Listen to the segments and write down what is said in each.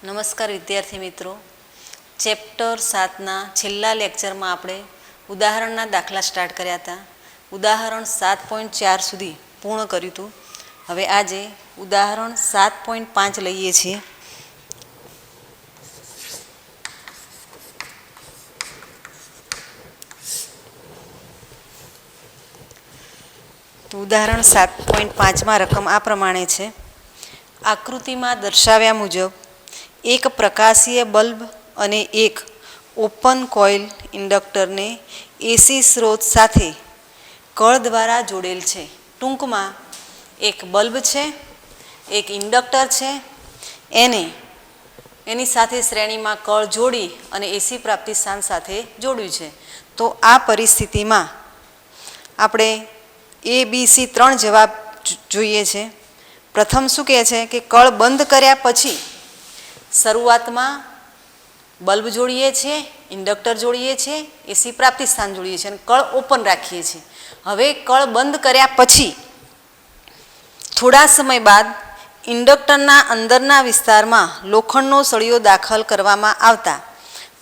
નમસ્કાર વિદ્યાર્થી મિત્રો, ચેપ્ટર 7ના છેલ્લા લેક્ચરમાં આપણે ઉદાહરણના દાખલા સ્ટાર્ટ કર્યા હતા. ઉદાહરણ 7.4 સુધી પૂર્ણ કર્યું હતું. હવે આજે ઉદાહરણ 7.5 લઈએ છીએ. ઉદાહરણ 7.5માં રકમ આ પ્રમાણે છે. આકૃતિમાં દર્શાવ્યા મુજબ એક પ્રકાશીય બલ્બ અને એક ઓપન કોઇલ ઇન્ડક્ટરને એસી સ્રોત સાથે કળ દ્વારા જોડેલ છે. ટૂંકમાં એક બલ્બ છે, એક ઇન્ડક્ટર છે, એની સાથે શ્રેણીમાં કળ જોડી અને એસી પ્રાપ્તિ સ્થાન સાથે જોડ્યું છે. તો આ પરિસ્થિતિમાં આપણે ABC 3 જવાબ જોઈએ છે. પ્રથમ શું કહે છે કે કળ બંધ કર્યા પછી શરૂઆતમાં બલ્બ જોડીએ છીએ, ઇન્ડક્ટર જોડીએ છીએ, એસી પ્રાપ્તિ સ્થાન જોડીએ છીએ અને કળ ઓપન રાખીએ છીએ. હવે કળ બંધ કર્યા પછી થોડા સમય બાદ ઇન્ડક્ટરના અંદરના વિસ્તારમાં લોખંડનો સળિયો દાખલ કરવામાં આવતા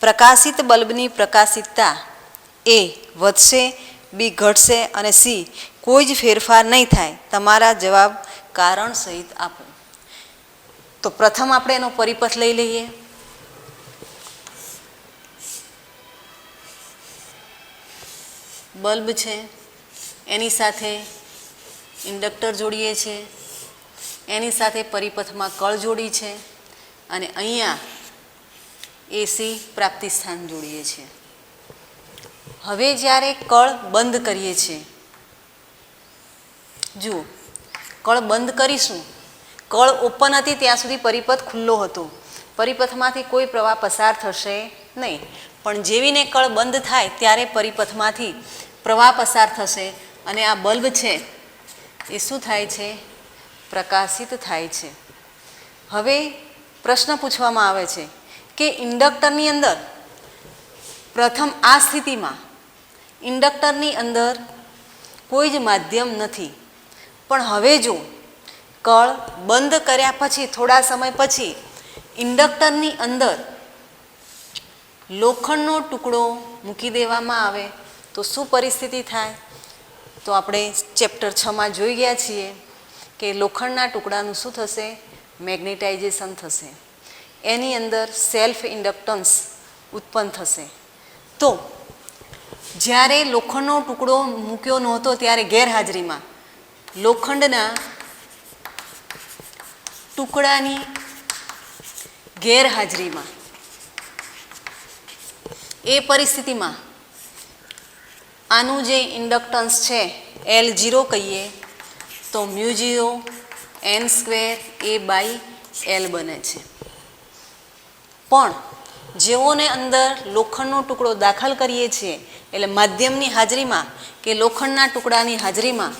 પ્રકાશિત બલ્બની પ્રકાશિતતા A વધશે, B ઘટશે અને C કોઈ જ ફેરફાર નહીં થાય. તમારા જવાબ કારણ સહિત આપો. તો પ્રથમ આપણે એનો પરિપથ લઈ લઈએ. બલ્બ છે, એની સાથે ઇન્ડક્ટર જોડીએ છીએ, એની સાથે પરિપથમાં કળ જોડી છે અને અહીંયા એસી પ્રાપ્તિ સ્થાન જોડીએ છીએ. હવે જ્યારે કળ બંધ કરીએ છીએ, જુઓ કળ બંધ કરીશું, કળ ઓપન હતી ત્યાં સુધી પરિપથ ખુલ્લો હતો, પરિપથમાંથી કોઈ પ્રવાહ પસાર થશે નહીં. પણ જેવીને કળ બંધ થાય ત્યારે પરિપથમાંથી પ્રવાહ પસાર થશે અને આ બલ્બ છે એ શું થાય છે? પ્રકાશિત થાય છે. હવે પ્રશ્ન પૂછવામાં આવે છે કે ઇન્ડક્ટરની અંદર પ્રથમ આ સ્થિતિમાં ઇન્ડક્ટરની અંદર કોઈ જ માધ્યમ નથી, પણ હવે જો કળ બંધ કર્યા પછી થોડા સમય પછી ઇન્ડક્ટરની અંદર લોખંડનો ટુકડો મૂકી દેવામાં આવે તો શું પરિસ્થિતિ થાય? તો આપણે ચેપ્ટર 6માં જોઈ ગયા છીએ કે લોખંડના ટુકડાનું શું થશે? મેગ્નેટાઇઝેશન થશે, એની અંદર સેલ્ફ ઇન્ડક્ટન્સ ઉત્પન્ન થશે. તો જ્યારે લોખંડનો ટુકડો મૂક્યો નહોતો ત્યારે ગેરહાજરીમાં લોખંડના ટુકડાની ગેરહાજરીમાં એ પરિસ્થિતિમાં આનું જે ઇન્ડક્ટન્સ છે L0 કહીએ તો μ0 n²A/L બને છે. પણ જેઓને અંદર લોખંડનો ટુકડો દાખલ કરીએ છીએ એટલે માધ્યમની હાજરીમાં કે લોખંડના ટુકડાની હાજરીમાં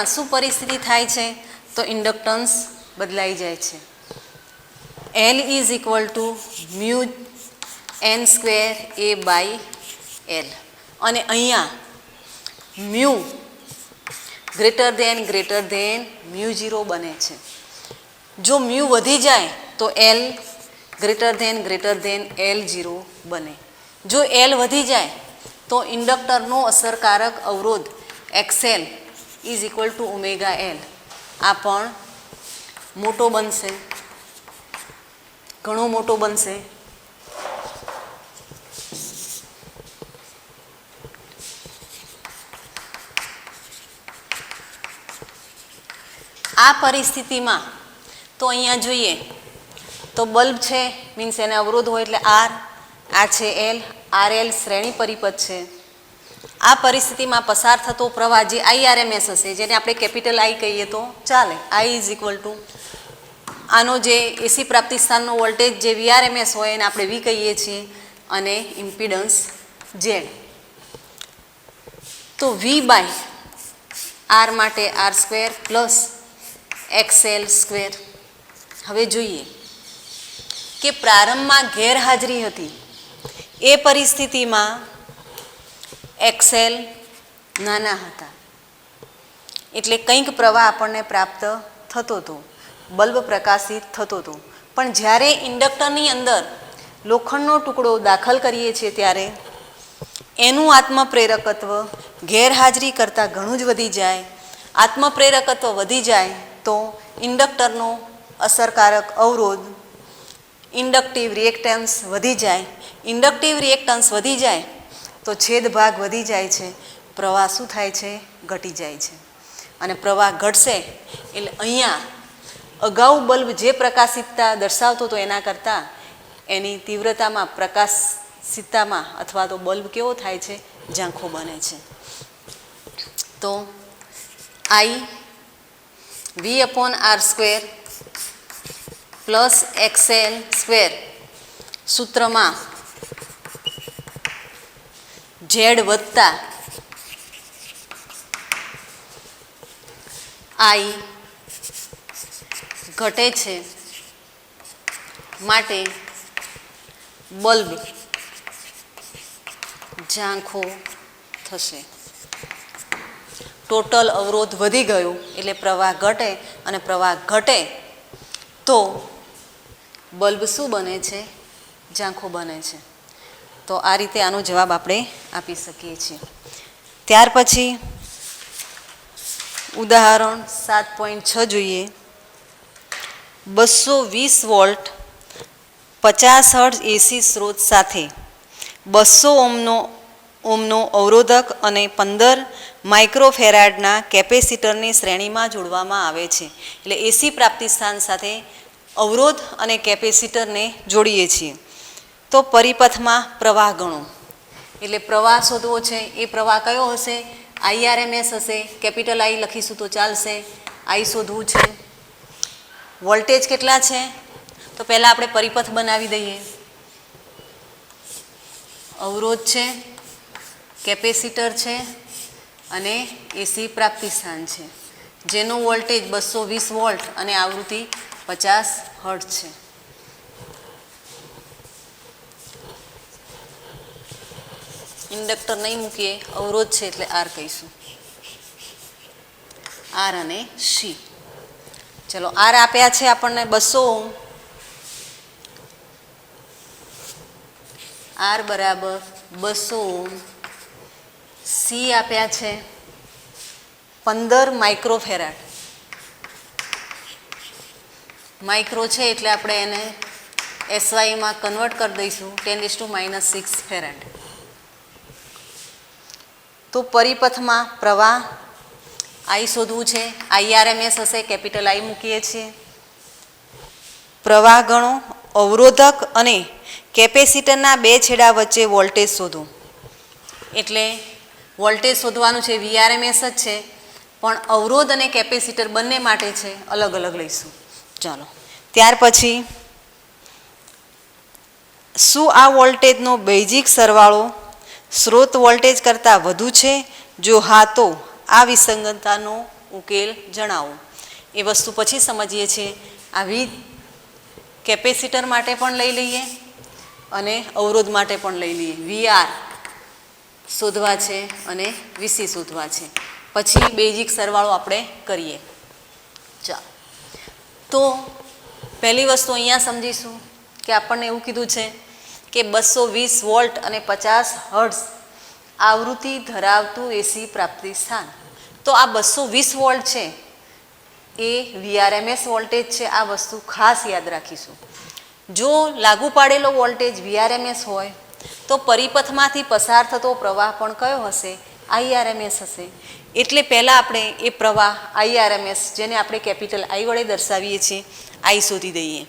શું પરિસ્થિતિ થાય છે? તો ઇન્ડક્ટન્સ બદલાઈ જાય છે. L = μ n²A/L અને અહીંયા μ > બને છે. જો μ વધી જાય તો L > L0 બને. જો L વધી જાય તો ઇન્ડક્ટરનો અસરકારક અવરોધ XL = ωL આ પણ મોટો બનશે, ઘણો મોટો બનશે. આ પરિસ્થિતિમાં તો અહીંયા જોઈએ તો બલ્બ છે, મીન્સ એને અવરોધ હોય એટલે R, આ છે L, RL શ્રેણી પરિપથ છે. આ પરિસ્થિતિમાં પસાર થતો પ્રવાહ જે IRMS હશે, જેને આપણે કેપિટલ I કહીએ તો ચાલે, I = આનો જે એસી પ્રાપ્તિ સ્થાનનો વોલ્ટેજ જે VRMS હોય એને આપણે V કહીએ છીએ અને ઇમ્પિડન્સ Z. તો V/R માટે R² + XL². હવે જોઈએ કે પ્રારંભમાં ગેરહાજરી હતી એ પરિસ્થિતિમાં XL નાના હતા એટલે કંઈક પ્રવાહ આપણને પ્રાપ્ત થતો હતો, બલ્બ પ્રકાશિત થતો હતો. પણ જ્યારે ઇન્ડક્ટરની અંદર લોખંડનો ટુકડો દાખલ કરીએ છીએ ત્યારે એનું આત્મપ્રેરકત્વ ગેરહાજરી કરતાં ઘણું જ વધી જાય. આત્મપ્રેરકત્વ વધી જાય તો ઇન્ડક્ટરનો અસરકારક અવરોધ ઇન્ડક્ટિવ રિએક્ટન્સ વધી જાય. ઇન્ડક્ટિવ રિએક્ટન્સ વધી જાય તો છેદ ભાગ વધી જાય છે, પ્રવાહ શું થાય છે? ઘટી જાય છે. અને પ્રવાહ ઘટશે એટલે અહીંયા અગાઉ બલ્બ જે પ્રકાશિતતા દર્શાવતો હતો એના કરતાં એની તીવ્રતામાં પ્રકાશિતતામાં અથવા તો બલ્બ કેવો થાય છે? ઝાંખો બને છે. તો I V/R² પ્લસ XL² સૂત્રમાં Z વત્તા I ઘટે છે માટે બલ્બ ઝાંખો થશે. ટોટલ અવરોધ વધી ગયો એટલે પ્રવાહ ઘટે, અને પ્રવાહ ઘટે તો બલ્બ શું બને છે? ઝાંખો બને છે. તો આ રીતે આનો જવાબ આપણે આપી શકીએ છીએ. ત્યાર પછી ઉદાહરણ 7.6 જોઈએ. 220 વોલ્ટ 50 હર્ટ્ઝ એસી સ્ત્રોત સાથે 200 ઓમનો અવરોધક અને 15 માઇક્રોફેરાડના કેપેસિટરની શ્રેણીમાં જોડવામાં આવે છે. એટલે એસી પ્રાપ્તિસ્થાન સાથે અવરોધ અને કેપેસિટરને જોડીએ છીએ. તો પરિપથમાં પ્રવાહ ગણો. એટલે પ્રવાહ શોધવો છે. એ પ્રવાહ કયો હશે? IRMS હશે. કેપિટલ I લખીશું તો ચાલશે. I શોધવું છે. વોલ્ટેજ કેટલા છે? તો પહેલાં આપણે પરિપથ બનાવી દઈએ. અવરોધ છે, કેપેસિટર છે અને એસી પ્રાપ્તિસ્થાન છે, જેનો વોલ્ટેજ 220 વોલ્ટ અને આવૃત્તિ 50 હર્ટ્ઝ છે. ઇન્ડક્ટર નહીં મૂકીએ, અવરોધ છે એટલે R કહીશું. R અને C. ચલો, R આપ્યા છે આપણને 200 ઓમ. R બરાબર 200 ઓમ. C આપ્યા છે 15 માઇક્રોફેરાડ. માઇક્રો છે એટલે આપણે એને SYમાં કન્વર્ટ કરી દઈશું 10⁻⁻6 ફેરાડ. તો પરિપથમાં પ્રવાહ I શોધવું છે. IRMS હશે, કેપિટલ I મૂકીએ છીએ. પ્રવાહ ગણો, અવરોધક અને કેપેસિટરના બે છેડા વચ્ચે વોલ્ટેજ શોધો. એટલે વોલ્ટેજ શોધવાનું છે, VRMS જ છે, પણ અવરોધ અને કેપેસિટર બંને માટે છે, અલગ અલગ લઈશું. ચાલો, ત્યાર પછી શું આ વોલ્ટેજનો બેઝિક સરવાળો સ્રોત વોલ્ટેજ કરતાં વધુ છે? જો હા તો આ વિસંગતતાનો ઉકેલ જણાવો. એ વસ્તુ પછી સમજીએ છીએ. આવી કેપેસિટર માટે પણ લઈ લઈએ અને અવરોધ માટે પણ લઈ લઈએ. VR શોધવા છે અને VC શોધવા છે. પછી બેઝિક સરવાળો આપણે કરીએ. ચાલો, તો પહેલી વસ્તુ અહીંયા સમજીશું કે આપણને એવું કીધું છે કે 220 વોલ્ટ અને 50 હર્ટ્ઝ આવૃત્તિ ધરાવતું એસી પ્રાપ્તિસ્થાન. તો આ 220 વોલ્ટ છે એ VRMS વોલ્ટેજ છે. આ વસ્તુ ખાસ યાદ રાખીશું. જો લાગુ પાડેલો વોલ્ટેજ VRMS હોય તો પરિપથમાંથી પસાર થતો પ્રવાહ પણ કયો હશે? IRMS હશે. એટલે પહેલાં આપણે એ પ્રવાહ IRMS, જેને આપણે કેપિટલ I વડે દર્શાવીએ છીએ, I શોધી દઈએ.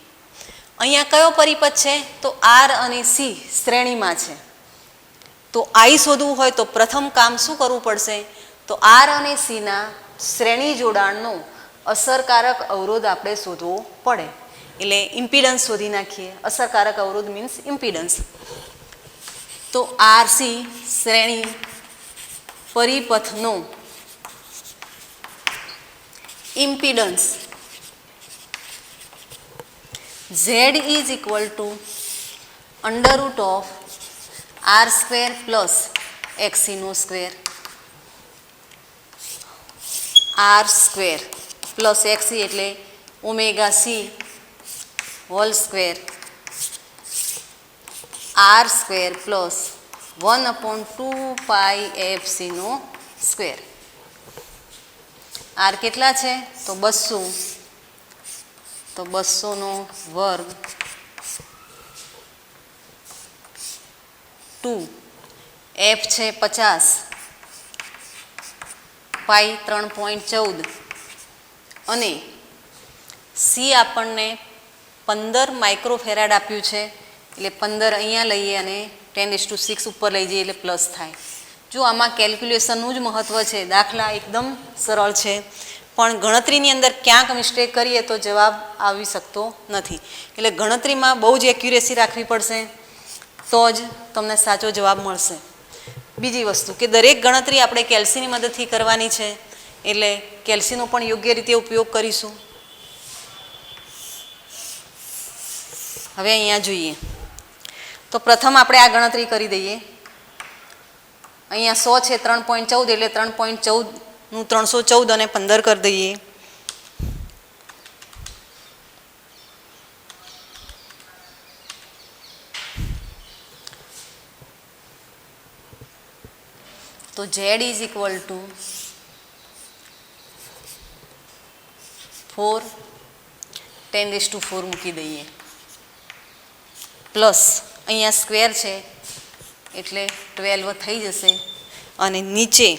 અહીંયા કયો પરિપથ છે? તો R અને C શ્રેણીમાં છે. તો I શોધવું હોય તો પ્રથમ કામ શું કરવું પડશે? તો R અને C ના શ્રેણી જોડાણનો અસરકારક અવરોધ આપણે શોધવો પડે. એટલે ઇમ્પિડન્સ શોધી નાખીએ. અસરકારક અવરોધ મીન્સ ઇમ્પિડન્સ. તો RC શ્રેણી પરિપથનો impedance Z is equal to √ R² plus XC² R square plus X C એટલે omega C whole square R square plus 1/2πfcનો સ્ક્વેર. આર કેટલા છે? તો 200. તો 200નો વર્ગ 2. એફ છે 50, પાઈ 3.14 અને સી આપણને 15 માઇક્રોફેરાડ આપ્યું છે એટલે 15 અહીંયા લઈએ અને 10⁶ ઉપર લઈ જઈએ એટલે પ્લસ થાય. જો આમાં કેલ્ક્યુલેશનનું જ મહત્ત્વ છે. દાખલા એકદમ સરળ છે પણ ગણતરીની અંદર ક્યાંક મિસ્ટેક કરીએ તો જવાબ આવી શકતો નથી. એટલે ગણતરીમાં બહુ જ એક્યુરેસી રાખવી પડશે તો જ તમને સાચો જવાબ મળશે. બીજી વસ્તુ કે દરેક ગણતરી આપણે કેલ્સીની મદદથી કરવાની છે એટલે કેલ્સીનો પણ યોગ્ય રીતે ઉપયોગ કરીશું. હવે અહીંયા જોઈએ તો પ્રથમ આપણે આ ગણતરી કરી દઈએ. અહીંયા 100 છે 3.14 એટલે 3.14નું 314 અને 15 કરી દઈએ. તો Z ઇઝ ઇક્વલ ટુ 4 10⁴ મૂકી દઈએ પ્લસ અહીંયા સ્ક્વેર છે એટલે 12 થઈ જશે અને નીચે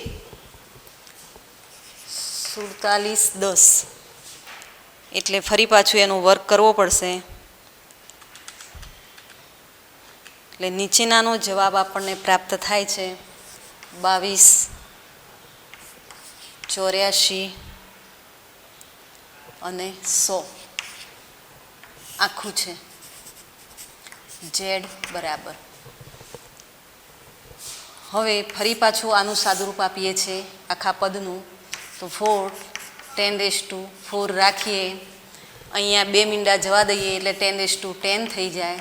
4710 એટલે ફરી પાછું એનો વર્ક કરવો પડશે એટલે નીચેનાનો જવાબ આપણને પ્રાપ્ત થાય છે 22 84 અને 100 આખું છે. Z બરાબર. હવે ફરી પાછું આનું સાદુરૂપ આપીએ છીએ આખા પદનું તો 4 10⁴ રાખીએ અહીંયા 2 મીંડા જવા દઈએ એટલે 10⁻10 થઈ જાય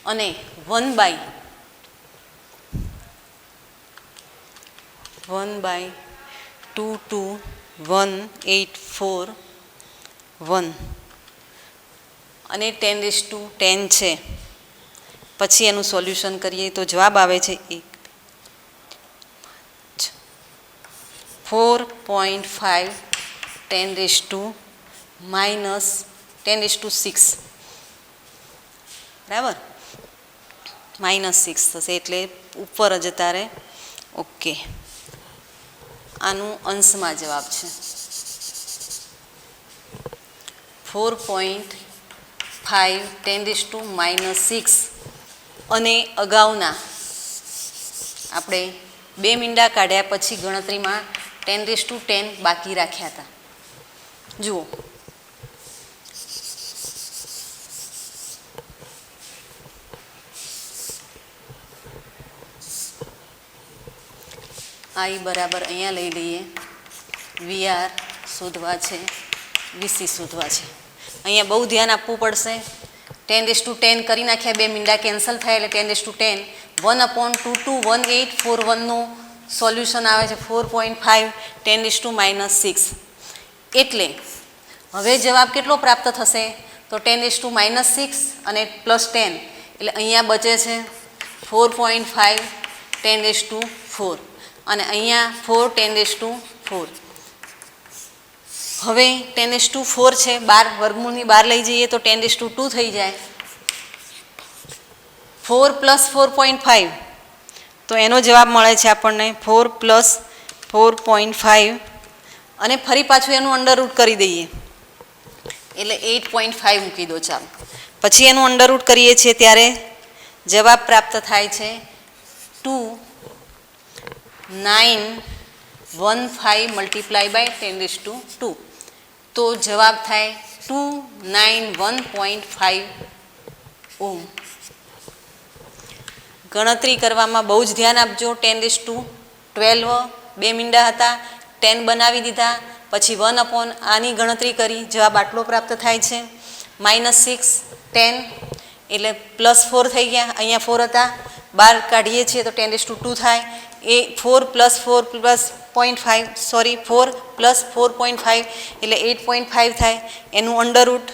અને 1/22184 અને 10⁻10 છે. પછી એનું સોલ્યુશન કરીએ તો જવાબ આવે છે 4.5 10⁻6 બરાબર -6 થશે એટલે ઉપર જ તારે ઓકે. આનું અંશમાં જવાબ છે 4.5 10⁻6 અને અગાઉના આપણે 2 મીંડા કાઢ્યા પછી ગણતરીમાં 10⁻10 બાકી રાખ્યા હતા. જુઓ આઈ બરાબર અહીંયા લઈ લઈએ. VR શોધવા છે, VC શોધવા છે. અહીંયા બહુ ધ્યાન આપવું પડશે. 10⁻10 કરી નાખ્યા 2 મીંડા કેન્સલ થાય એટલે 10⁻10 1/221841નું સોલ્યુશન આવે છે 4.5 10⁻6 એટલે હવે જવાબ કેટલો પ્રાપ્ત થશે તો 10⁻6 અને +10 એટલે અહીંયા બચે છે 4.5 10⁻4 અને અહીંયા 4 10⁻4. હવે 10⁻4 છે 12 વર્ગમૂળની બહાર લઈ જઈએ તો 10⁻2 થઈ જાય. 4 + 4.5 તો એનો જવાબ મળે છે આપણને 4 + 4.5 અને ફરી પાછું એનું અંડરરૂટ કરી દઈએ એટલે 8.5 મૂકી દો. ચાલો પછી એનું અંડરરૂટ કરીએ છીએ ત્યારે જવાબ પ્રાપ્ત થાય છે 2915 × 10⁻2 તો જવાબ થાય 291.5 ઓહ્મ. ગણતરી કરવામાં બહુ જ ધ્યાન આપજો. 10⁻12 2 મીંડા હતા 10 બનાવી દીધા પછી 1/ આની ગણતરી કરી જવાબ આટલો પ્રાપ્ત થાય છે. -6 10 એટલે +4 થઈ ગયા. અહીંયા 4 હતા 12 કાઢીએ છીએ તો 10⁻2 થાય. એ 4 + 4 + 4 પ્લસ 4.5 એટલે 8.5 થાય, એનું અંડરરૂટ.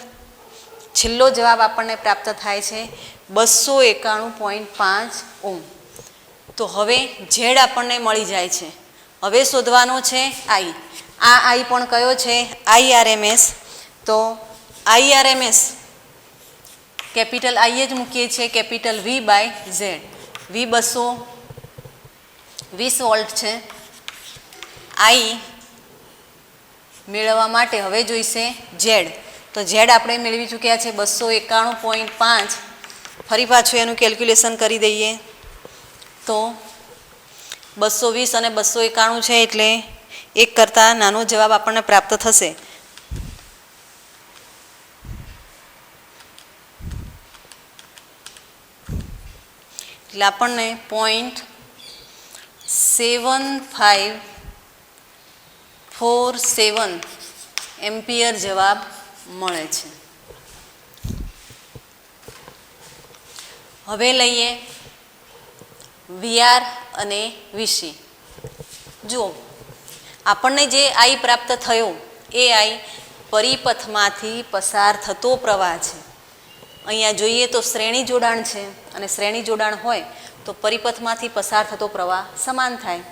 છેલ્લો જવાબ આપણને પ્રાપ્ત થાય છે 291.5 ઓમ. તો હવે ઝેડ આપણને મળી જાય છે. હવે શોધવાનો છે આઈ. આ આઈ પણ કયો છે? IRMS. તો IRMS કેપિટલ આઈ જ મૂકીએ છીએ, capital V by Z. V 220 volt છે. આઈ મેળવવા માટે હવે જોઈશે ઝેડ. તો ઝેડ આપણે મેળવી ચૂક્યા છે 291.5. ફરી પાછું એનું કેલ્ક્યુલેશન કરી દઈએ તો 220 અને 291 છે એટલે એક કરતાં નાનો જવાબ આપણને પ્રાપ્ત થશે. એટલે આપણને 0.7547 એમ્પિયર જવાબ મળે છે. હવે લઈએ VR અને VC. જુઓ, આપણને જે આઈ પ્રાપ્ત થયો એ આઈ પરિપથમાંથી પસાર થતો પ્રવાહ છે. અહીંયા જોઈએ તો શ્રેણી જોડાણ છે, અને શ્રેણી જોડાણ હોય તો પરિપથમાંથી પસાર થતો પ્રવાહ સમાન થાય.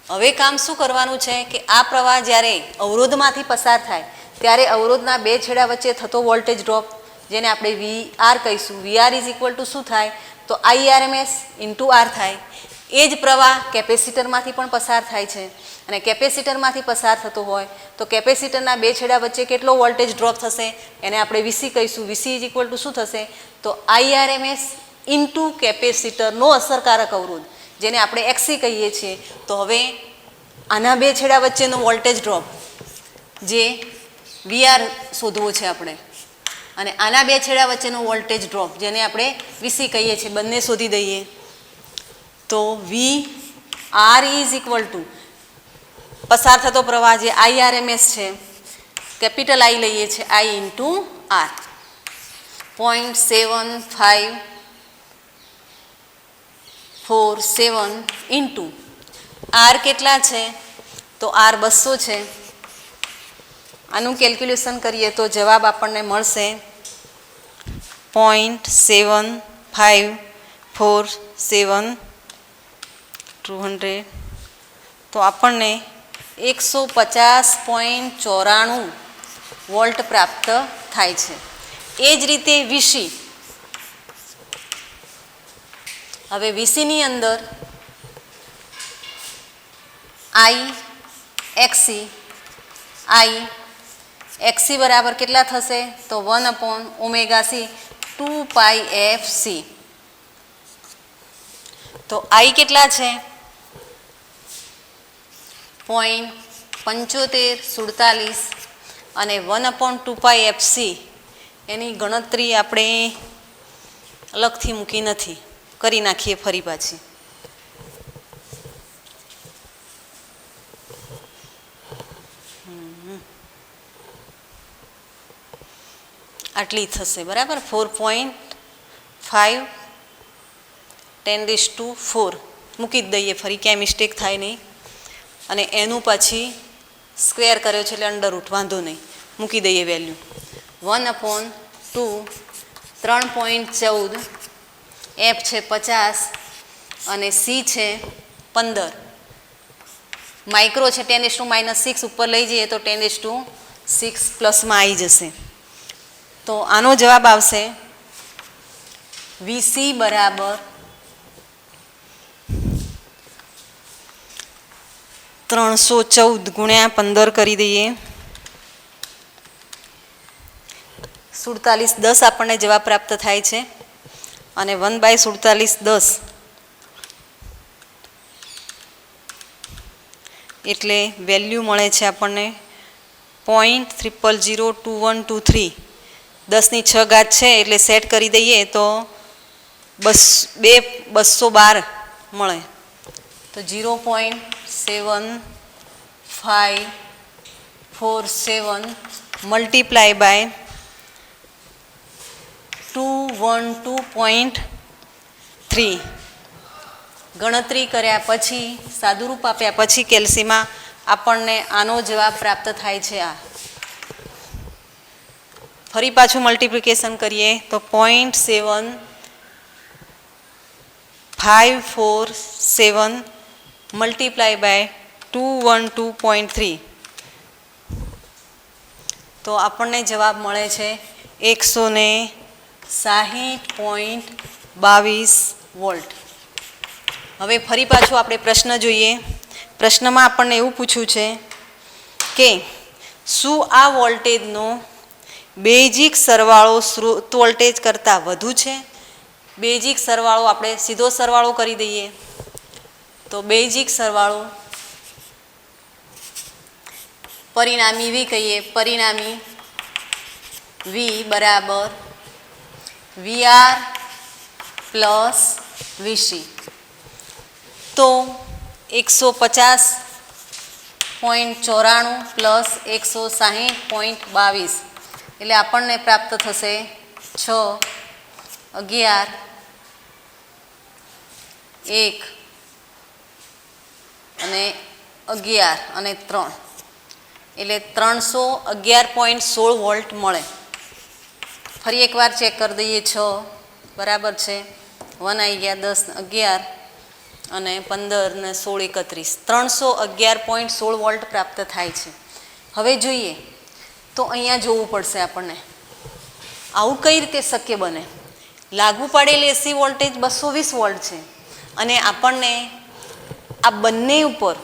હવે કામ શું કરવાનું છે કે આ પ્રવાહ જ્યારે અવરોધમાંથી પસાર થાય ત્યારે અવરોધના બે છેડા વચ્ચે થતો વોલ્ટેજ ડ્રોપ, જેને આપણે VR કહીશું, VR ઇઝ ઇક્વલ ટુ શું થાય? તો IRMS ઇન્ટુ R થાય. એ જ પ્રવાહ કેપેસિટરમાંથી પણ પસાર થાય છે, અને કેપેસિટરમાંથી પસાર થતો હોય તો કેપેસિટરના બે છેડા વચ્ચે કેટલો વોલ્ટેજ ડ્રોપ થશે? એને આપણે VC કહીશું. VC ઇઝ ઇક્વલ ટુ શું થશે? તો IRMS ઇન્ટુ કેપેસિટરનો અસરકારક અવરોધ, જેને આપણે XC કહીએ છીએ. તો હવે આના બે છેડા વચ્ચેનો વોલ્ટેજ ડ્રોપ જે VR શોધવો છે આપણે, અને આના બે છેડા વચ્ચેનો વોલ્ટેજ ડ્રોપ જેને આપણે VC કહીએ છીએ, બંને શોધી દઈએ. તો VR ઇઝ ઇક્વલ ટુ પસાર થતો પ્રવાહ જે IRMS છે, કેપિટલ આઈ લઈએ છીએ, I into R. 0.7547 into R કેટલા છે? તો R 200 છે. આનું કેલ્ક્યુલેશન કરીએ તો જવાબ આપણને મળશે 0.7547 200. તો આપણને 150.94 વોલ્ટ પ્રાપ્ત થાય છે. એ જ રીતે VC. હવે VCની અંદર XC બરાબર કેટલા થશે? તો 1/ωc 2πfc. તો I કેટલા છે? 0.7547 અને 1/2πfc. એની ગણતરી આપણે અલગથી મૂકી નથી, કરી નાખીએ ફરી પાછી. આટલી થશે બરાબર. 4.5 10⁴ મૂકી જ દઈએ ફરી, ક્યાંય મિસ્ટેક થાય નહીં. અને એનું પછી સ્ક્વેર કર્યો છે એટલે અંડરરૂટ, વાંધો નહીં, મૂકી દઈએ વેલ્યુ. 1/2 3.14, F છે 50 અને C છે 15. માઇક્રો છે 10⁻⁶, ઉપર લઈ જઈએ તો 10⁶ પ્લસમાં આવી જશે. તો આનો જવાબ આવશે VC બરાબર 314 ગુણ્યા 15 કરી દઈએ, 4710 આપણને જવાબ પ્રાપ્ત થાય છે. અને 1/4710 એટલે વેલ્યુ મળે છે આપણને 0.0002123. 10ની 6 ઘાત છે એટલે સેટ કરી દઈએ તો 212 મળે. તો 0.7547 મલ્ટીપ્લાય બાય 212.3. ગણતરી કર્યા પછી, સાદુરૂપ આપ્યા પછી કેલ્સીમાં આપણને આનો જવાબ પ્રાપ્ત થાય છે આ. ફરી પાછું મલ્ટિપ્લિકેશન કરીએ તો 0.7547 મલ્ટીપ્લાય બાય 212.3 તો આપણને જવાબ મળે છે 160.22 વોલ્ટ. હવે ફરી પાછું આપણે પ્રશ્ન જોઈએ. પ્રશ્નમાં આપણને એવું પૂછ્યું છે કે શું આ વોલ્ટેજનો બેઝિક સરવાળો સ્રોત વોલ્ટેજ કરતાં વધુ છે? બેઝિક સરવાળો આપણે સીધો સરવાળો કરી દઈએ તો બેઝિક સરવાળો પરિણામી વી કહીએ. પરિણામી વી બરાબર વીઆર પ્લસ વીસી. તો 150.94 પ્લસ 160.22 એટલે આપણને પ્રાપ્ત થશે 6, 11, 1 અને 11 અને 3 એટલે 311.16 વોલ્ટ મળે. ફરી એકવાર ચેક કરી દઈએ. 6 બરાબર છે 1 આવી ગયા, 10, 11 અને 15 ને 16, 31 311.16 વોલ્ટ પ્રાપ્ત થાય છે. હવે જોઈએ તો અહીંયા જોવું પડશે આપણને આવું કઈ રીતે શક્ય બને. લાગુ પાડેલ એસી વોલ્ટેજ 220 વોલ્ટ છે અને આપણને આ બંને ઉપર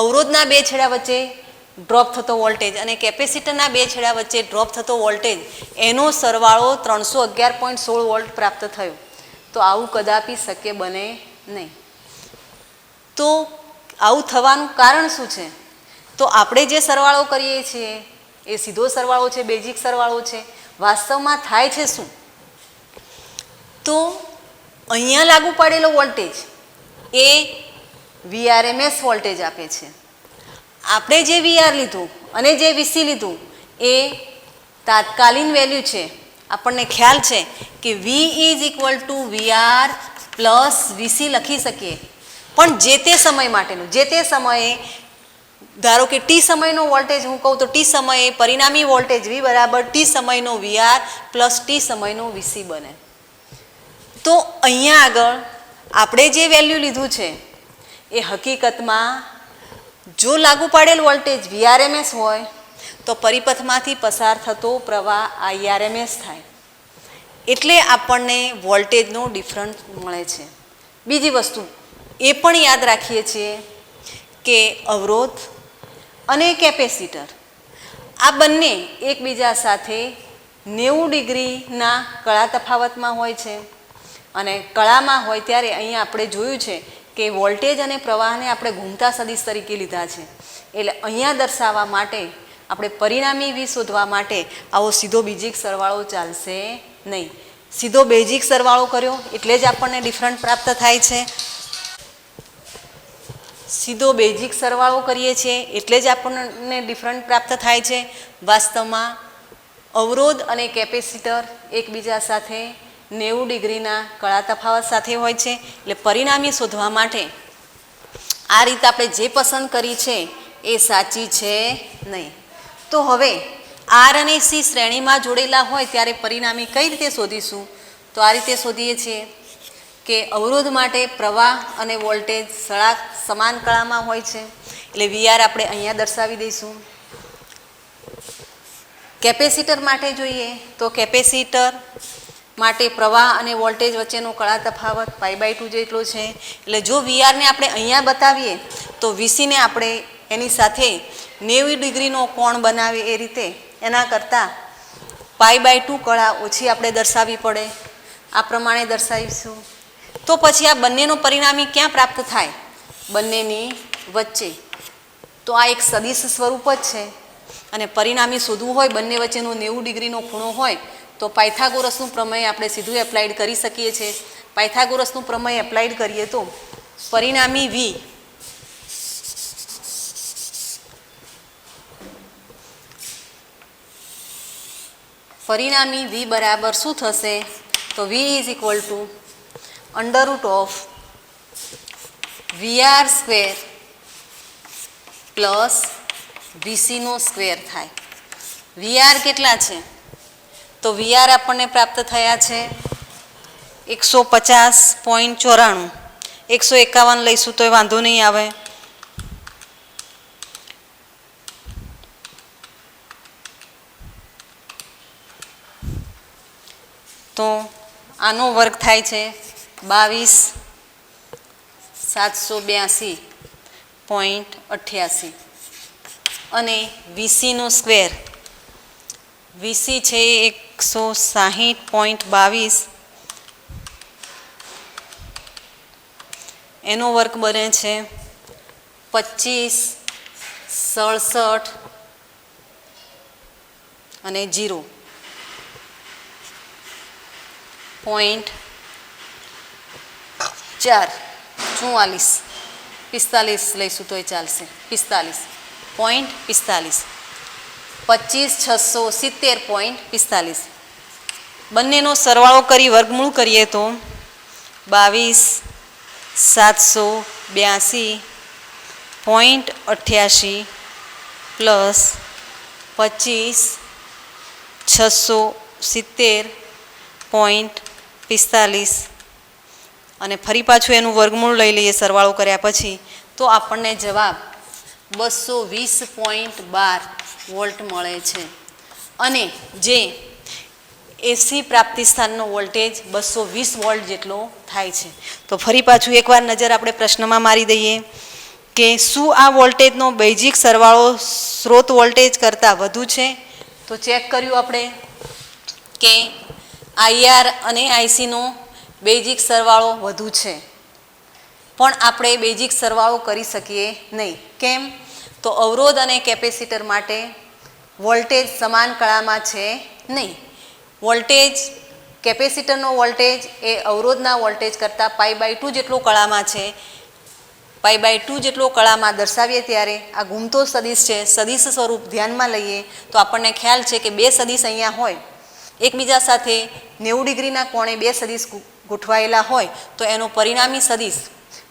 અવરોધના બે છેડા વચ્ચે ડ્રોપ થતો વોલ્ટેજ અને કેપેસિટરના બે છેડા વચ્ચે ડ્રોપ થતો વોલ્ટેજ એનો સરવાળો 311.16 વોલ્ટ પ્રાપ્ત થયો. તો આવું કદાપી શક્ય બને નહીં. તો આવું થવાનું કારણ શું છે? તો આપણે જે સરવાળો કરીએ છીએ એ સીધો સરવાળો છે, બેઝિક સરવાળો છે. વાસ્તવમાં થાય છે શું? તો અહીંયા લાગુ પાડેલો વોલ્ટેજ એ વીઆરએમએસ વોલ્ટેજ આપે છે. આપણે જે વીઆર લીધું અને જે વીસી લીધું એ તાત્કાલિન વેલ્યુ છે. આપણને ખ્યાલ છે કે V is equal to VR plus VC લખી શકીએ, પણ જે તે સમય માટેનું, જે તે સમયે ધારો કે ટી સમયનો વોલ્ટેજ હું કહું તો ટી સમયે પરિણામી વોલ્ટેજ વી બરાબર ટી સમયનો વીઆર પ્લસ ટી સમયનો વીસી બને. તો અહીંયા આગળ આપણે જે વેલ્યુ લીધું છે એ હકીકતમાં જો લાગુ પાડેલ વોલ્ટેજ વીઆરએમએસ હોય તો પરિપથમાંથી પસાર થતો પ્રવાહ આઈઆરએમએસ થાય. એટલે આપણને વોલ્ટેજનો ડિફરન્સ મળે છે. બીજી વસ્તુ એ પણ યાદ રાખીએ છીએ કે અવરોધ અને કેપેસિટર આ બંને એકબીજા સાથે 90 ડિગ્રીના કળા તફાવતમાં હોય છે અને કળામાં હોય ત્યારે અહીંયા આપણે જોયું છે કે વોલ્ટેજ અને પ્રવાહને આપણે ઘૂમતા સદિશ તરીકે લીધા છે. એટલે અહીંયા દર્શાવવા માટે આપણે પરિણામી વી શોધવા માટે આવો સીધો બેઝિક સરવાળો ચાલશે નહીં. સીધો બેઝિક સરવાળો કર્યો એટલે જ આપણને ડિફરન્ટ પ્રાપ્ત થાય છે. સીધો બેઝિક સરવાળો કરીએ છીએ એટલે જ આપણને ડિફરન્ટ પ્રાપ્ત થાય છે. વાસ્તવમાં અવરોધ અને કેપેસિટર એકબીજા સાથે 90 ડિગ્રીના કળા તફાવત સાથે હોય છે. એટલે પરિણામી શોધવા માટે આ રીતે આપણે જે પસંદ કરી છે એ સાચી છે નહીં. તો હવે આર અને સી શ્રેણીમાં જોડેલા હોય ત્યારે પરિણામી કઈ રીતે શોધીશું? તો આ રીતે શોધીએ છીએ કે અવરોધ માટે પ્રવાહ અને વોલ્ટેજ સમાન કળામાં હોય છે એટલે વીઆર આપણે અહીંયા દર્શાવી દઈશું. કેપેસિટર માટે જોઈએ તો કેપેસિટર માટે પ્રવાહ અને વોલ્ટેજ વચ્ચેનો કળા તફાવત π/2 જેટલો છે. એટલે જો વીઆરને આપણે અહીંયા બતાવીએ તો વીસીને આપણે એની સાથે 90 ડિગ્રીનો કોણ બનાવે એ રીતે એના કરતાં π/2 કળા ઓછી આપણે દર્શાવવી પડે. આ પ્રમાણે દર્શાવીશું. તો પછી આ બંનેનો પરિણામી ક્યાં પ્રાપ્ત થાય? બંનેની વચ્ચે. તો આ એક સદિશ સ્વરૂપ જ છે અને પરિણામી શોધવું હોય બંને વચ્ચેનો 90 ડિગ્રીનો ખૂણો હોય તો પાયથાગોરસનું પ્રમેય આપણે સીધું એપ્લાઇડ કરી શકીએ છીએ. પાયથાગોરસનું પ્રમેય એપ્લાઇડ કરીએ તો પરિણામી વી બરાબર શું થશે? તો V is equal to √ VR square plus વીસીનો સ્ક્વેર થાય. વીઆર કેટલા છે? તો વીઆર આપણને પ્રાપ્ત થયા છે 150.94. 151 લઈશું તો વાંધો નહીં આવે. તો આનો વર્ગ થાય છે 22,782.88 અને વીસીનો સ્ક્વેર, વીસી છે 160.22, એનો વર્ગ બને છે 25,67 અને 0.4 44 45 લઈશું તોય ચાલશે. 45.45 25,670.45. બંનેનો સરવાળો કરી વર્ગમૂળ કરીએ તો 22,782.88 પ્લસ 25,670.45 અને ફરી પાછું એનું વર્ગમૂળ લઈ લઈએ સરવાળો કર્યા પછી, તો આપણને જવાબ 220.12 વોલ્ટ મળે છે. અને જે એસી પ્રાપ્તિ સ્થાનનો વોલ્ટેજ 220 વોલ્ટ જેટલો થાય છે. તો ફરી પાછું એકવાર નજર આપણે પ્રશ્નમાં મારી દઈએ કે શું આ વોલ્ટેજનો બેઝિક સરવાળો સ્રોત વોલ્ટેજ કરતાં વધુ છે? તો ચેક કર્યું આપણે કે આઈઆર અને આઈસીનો બેઝિક સરવાળો વધુ છે, પણ આપણે બેઝિક સરવાળો કરી શકીએ નહીં. કેમ? તો અવરોધ અને કેપેસિટર માટે વોલ્ટેજ સમાન કળામાં છે નહીં. વોલ્ટેજ, કેપેસિટરનો વોલ્ટેજ એ અવરોધના વોલ્ટેજ કરતાં π/2 જેટલો કળામાં છે. π/2 જેટલો કળામાં દર્શાવીએ ત્યારે આ ઘૂમતો સદિશ છે, સદિશ સ્વરૂપ ધ્યાનમાં લઈએ તો આપણને ખ્યાલ છે કે બે સદિશ અહીંયા હોય, એકબીજા સાથે 90 ડિગ્રીના કોણે બે સદિશ ગોઠવાયેલા હોય તો એનો પરિણામી સદિશ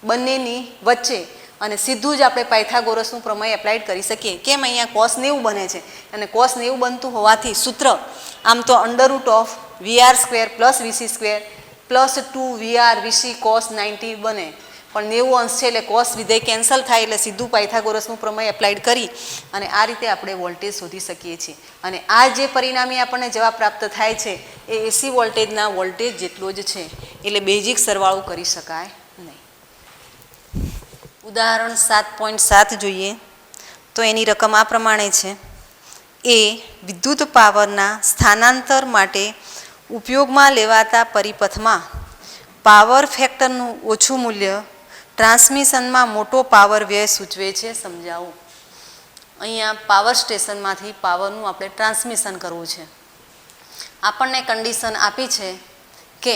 બંનેની વચ્ચે, અને સીધું જ આપણે પાયથાગોરસનું પ્રમેય એપ્લાઇડ કરી શકીએ. કેમ? અહીંયા cos 90 બને છે અને cos 90 બનતું હોવાથી સૂત્ર આમ તો √VR² plus VC² plus 2VR VC cos 90 બને, પણ 90 અંશ છે એટલે cos વિધેય કેન્સલ થાય એટલે સીધું પાયથાગોરસનું પ્રમેય એપ્લાઇડ કરી અને આ રીતે આપણે વોલ્ટેજ શોધી શકીએ છીએ. અને આ જે પરિણામી આપણને જવાબ પ્રાપ્ત થાય છે એ એસી વોલ્ટેજના વોલ્ટેજ જેટલો જ છે, એટલે બેઝિક સરવાળો કરી શકાય નહીં. ઉદાહરણ 7.7 જોઈએ તો એની રકમ આ પ્રમાણે છે. એ વિદ્યુત પાવરના સ્થાનાંતર માટે ઉપયોગમાં લેવાતા પરિપથમાં પાવર ફેક્ટરનું ઓછું મૂલ્ય ટ્રાન્સમિશનમાં મોટો પાવર વ્યય સૂચવે છે. સમજાવો. અહીંયા પાવર સ્ટેશનમાંથી પાવરનું આપણે ટ્રાન્સમિશન કરવું છે. આપણને કન્ડિશન આપી છે કે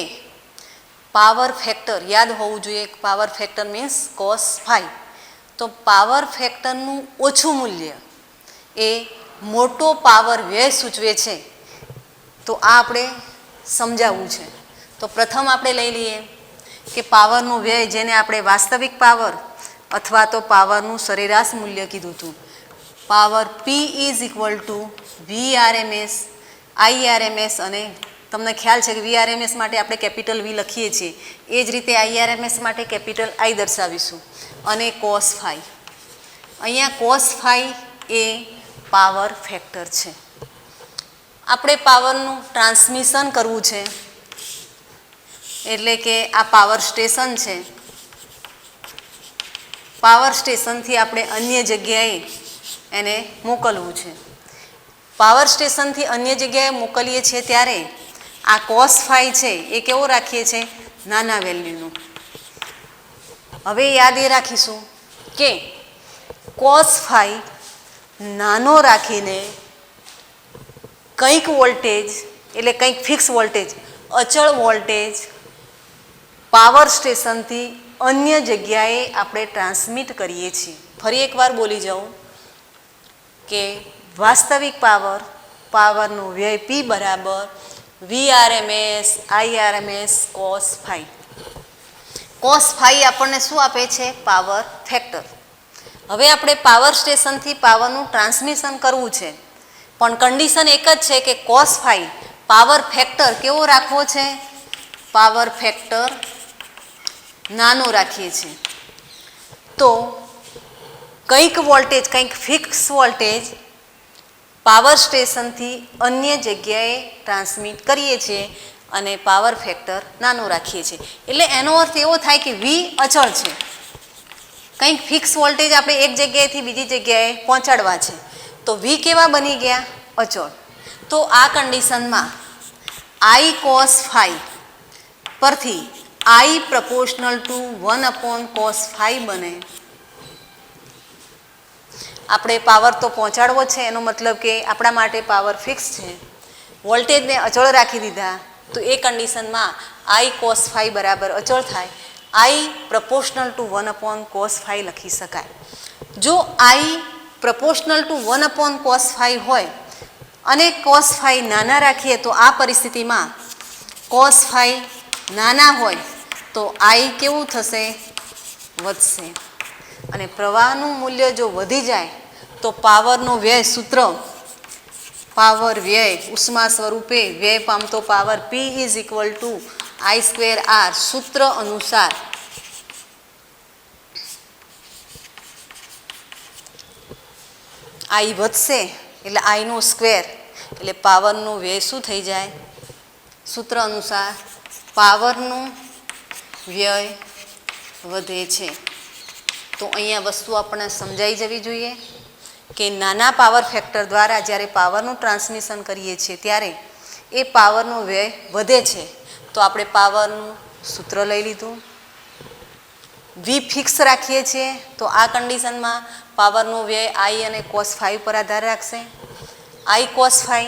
પાવર ફેક્ટર યાદ હોવું જોઈએ. Power factor means cos 5. તો પાવર ફેક્ટરનું ઓછું મૂલ્ય એ મોટો પાવર વ્યય સૂચવે છે. તો આ આપણે સમજાવવું છે. તો પ્રથમ આપણે લઈ લઈએ કે પાવરનો વ્યય, જેને આપણે વાસ્તવિક પાવર અથવા તો પાવરનું સરેરાશ મૂલ્ય કીધું હતું. Power P is equal to VRMS IRMS, અને તમને ખ્યાલ છે કે VRMS માટે આપણે કેપિટલ V લખીએ છીએ, એ જ રીતે IRMS માટે કેપિટલ I દર્શાવીશું, અને cos 5. અહીંયા cos 5 એ પાવર ફેક્ટર છે. આપણે પાવરનું ટ્રાન્સમિશન કરવું છે, એટલે કે આ પાવર સ્ટેશન છે. પાવર સ્ટેશનથી આપણે અન્ય જગ્યાએ એને મોકલવું છે. પાવર સ્ટેશનથી અન્ય જગ્યાએ મોકલીએ છીએ ત્યારે આ cos 5 છે એ કેવો રાખીએ છીએ? નાના વેલ્યુનું. હવે યાદ એ રાખીશું કે cos 5 નાનો રાખીને કંઈક વોલ્ટેજ, એટલે કંઈક ફિક્સ વોલ્ટેજ, અચળ વોલ્ટેજ પાવર સ્ટેશનથી અન્ય જગ્યાએ આપણે ટ્રાન્સમિટ કરીએ છીએ. ફરી એકવાર બોલી જાઉં કે વાસ્તવિક પાવરનો વ્યય P બરાબર VRMS IRMS cos 5. cos 5 આપણને શું આપે છે? Power factor. હવે આપણે પાવર સ્ટેશનથી પાવરનું ટ્રાન્સમિશન કરવું છે, પણ કન્ડિશન એક જ છે કે cos phi પાવર ફેક્ટર કેવો રાખવો છે? પાવર ફેક્ટર નાનો રાખીએ છીએ. તો કંઈક વોલ્ટેજ, કંઈક ફિક્સ વોલ્ટેજ પાવર સ્ટેશનથી અન્ય જગ્યાએ ટ્રાન્સમિટ કરીએ છીએ અને પાવર ફેક્ટર નાનો રાખીએ છીએ. એટલે એનો અર્થ એવો થાય કે V અચળ છે. કંઈક ફિક્સ વોલ્ટેજ આપણે એક જગ્યાએથી બીજી જગ્યાએ પહોંચાડવા છે, તો V કેવા બની ગયા? અચળ. તો આ કન્ડિશનમાં I cos phi પરથી I proportional to 1/cos phi બને. આપણે પાવર તો પહોંચાડવો છે, એનો મતલબ કે આપણા માટે પાવર ફિક્સ છે, વોલ્ટેજને અચળ રાખી દીધા, તો એ કન્ડિશનમાં I cos phi બરાબર અચળ થાય. I proportional to 1/cos phi લખી શકાય. જો I proportional to 1/cos phi હોય અને cos phi નાના રાખીએ તો આ પરિસ્થિતિમાં cos phi નાના હોય તો I કેવું થશે? વધશે. અને પ્રવાહનું મૂલ્ય જો વધી જાય તો પાવરનો વ્યય, સૂત્ર પાવર વ્યય ઉષ્મા સ્વરૂપે વ્યય પામતો power P is equal to I²R, સૂત્ર અનુસાર I વધશે એટલે I નો સ્ક્વેર, એટલે પાવરનો વ્યય શું થઈ જાય? સૂત્ર અનુસાર પાવરનો વ્યય વધે છે. તો અહીંયા વસ્તુ આપણને સમજાઈ જવી જોઈએ કે નાના પાવર ફેક્ટર દ્વારા જ્યારે પાવરનું ટ્રાન્સમિશન કરીએ છીએ ત્યારે એ પાવરનો વ્યય વધે છે. તો આપણે પાવરનું સૂત્ર લઈ લીધું. V ફિક્સ રાખીએ છીએ તો આ કન્ડિશનમાં પાવરનો વ્યય I અને cos phi પર આધાર રાખશે. I cos phi,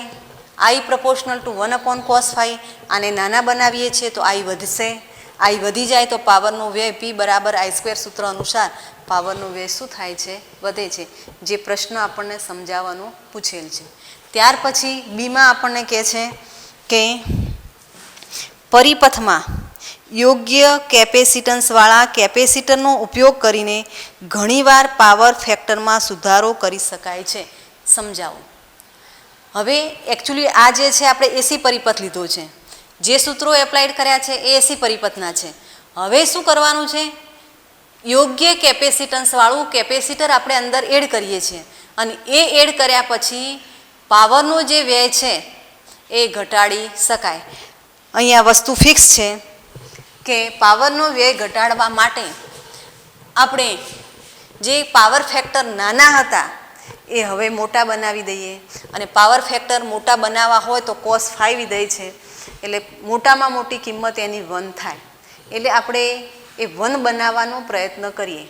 I proportional to 1/cos phi, આને નાના બનાવીએ છીએ તો I વધશે. I વધી જાય તો પાવરનો વ્યય P બરાબર I² સૂત્ર અનુસાર પાવરનો વ્યય શું થાય છે? વધે છે. જે પ્રશ્ન આપણને સમજાવવાનો પૂછેલ છે. ત્યાર પછી બીમાં આપણને કહે છે કે પરિપથમાં યોગ્ય કેપેસિટન્સવાળા કેપેસિટરનો ઉપયોગ કરીને ઘણીવાર પાવર ફેક્ટરમાં સુધારો કરી શકાય છે. સમજાવો. હવે એકચ્યુઅલી આ જે છે આપણે એસી પરિપથ લીધો છે, જે સૂત્રો એપ્લાઇડ કર્યા છે એ એસી પરિપથના છે. હવે શું કરવાનું છે? યોગ્ય કેપેસિટન્સવાળું કેપેસિટર આપણે અંદર એડ કરીએ છીએ અને એ એડ કર્યા પછી પાવરનો જે વ્યય છે એ ઘટાડી શકાય. અહીંયા વસ્તુ ફિક્સ છે કે પાવરનો વ્યય ઘટાડવા માટે આપણે જે પાવર ફેક્ટર નાના હતા એ હવે મોટા બનાવી દઈએ, અને પાવર ફેક્ટર મોટા બનાવવા હોય તો cos phi વિધેય છે, એટલે મોટામાં મોટી કિંમત એની 1 થાય. એટલે આપણે એ 1 બનાવવાનો પ્રયત્ન કરીએ.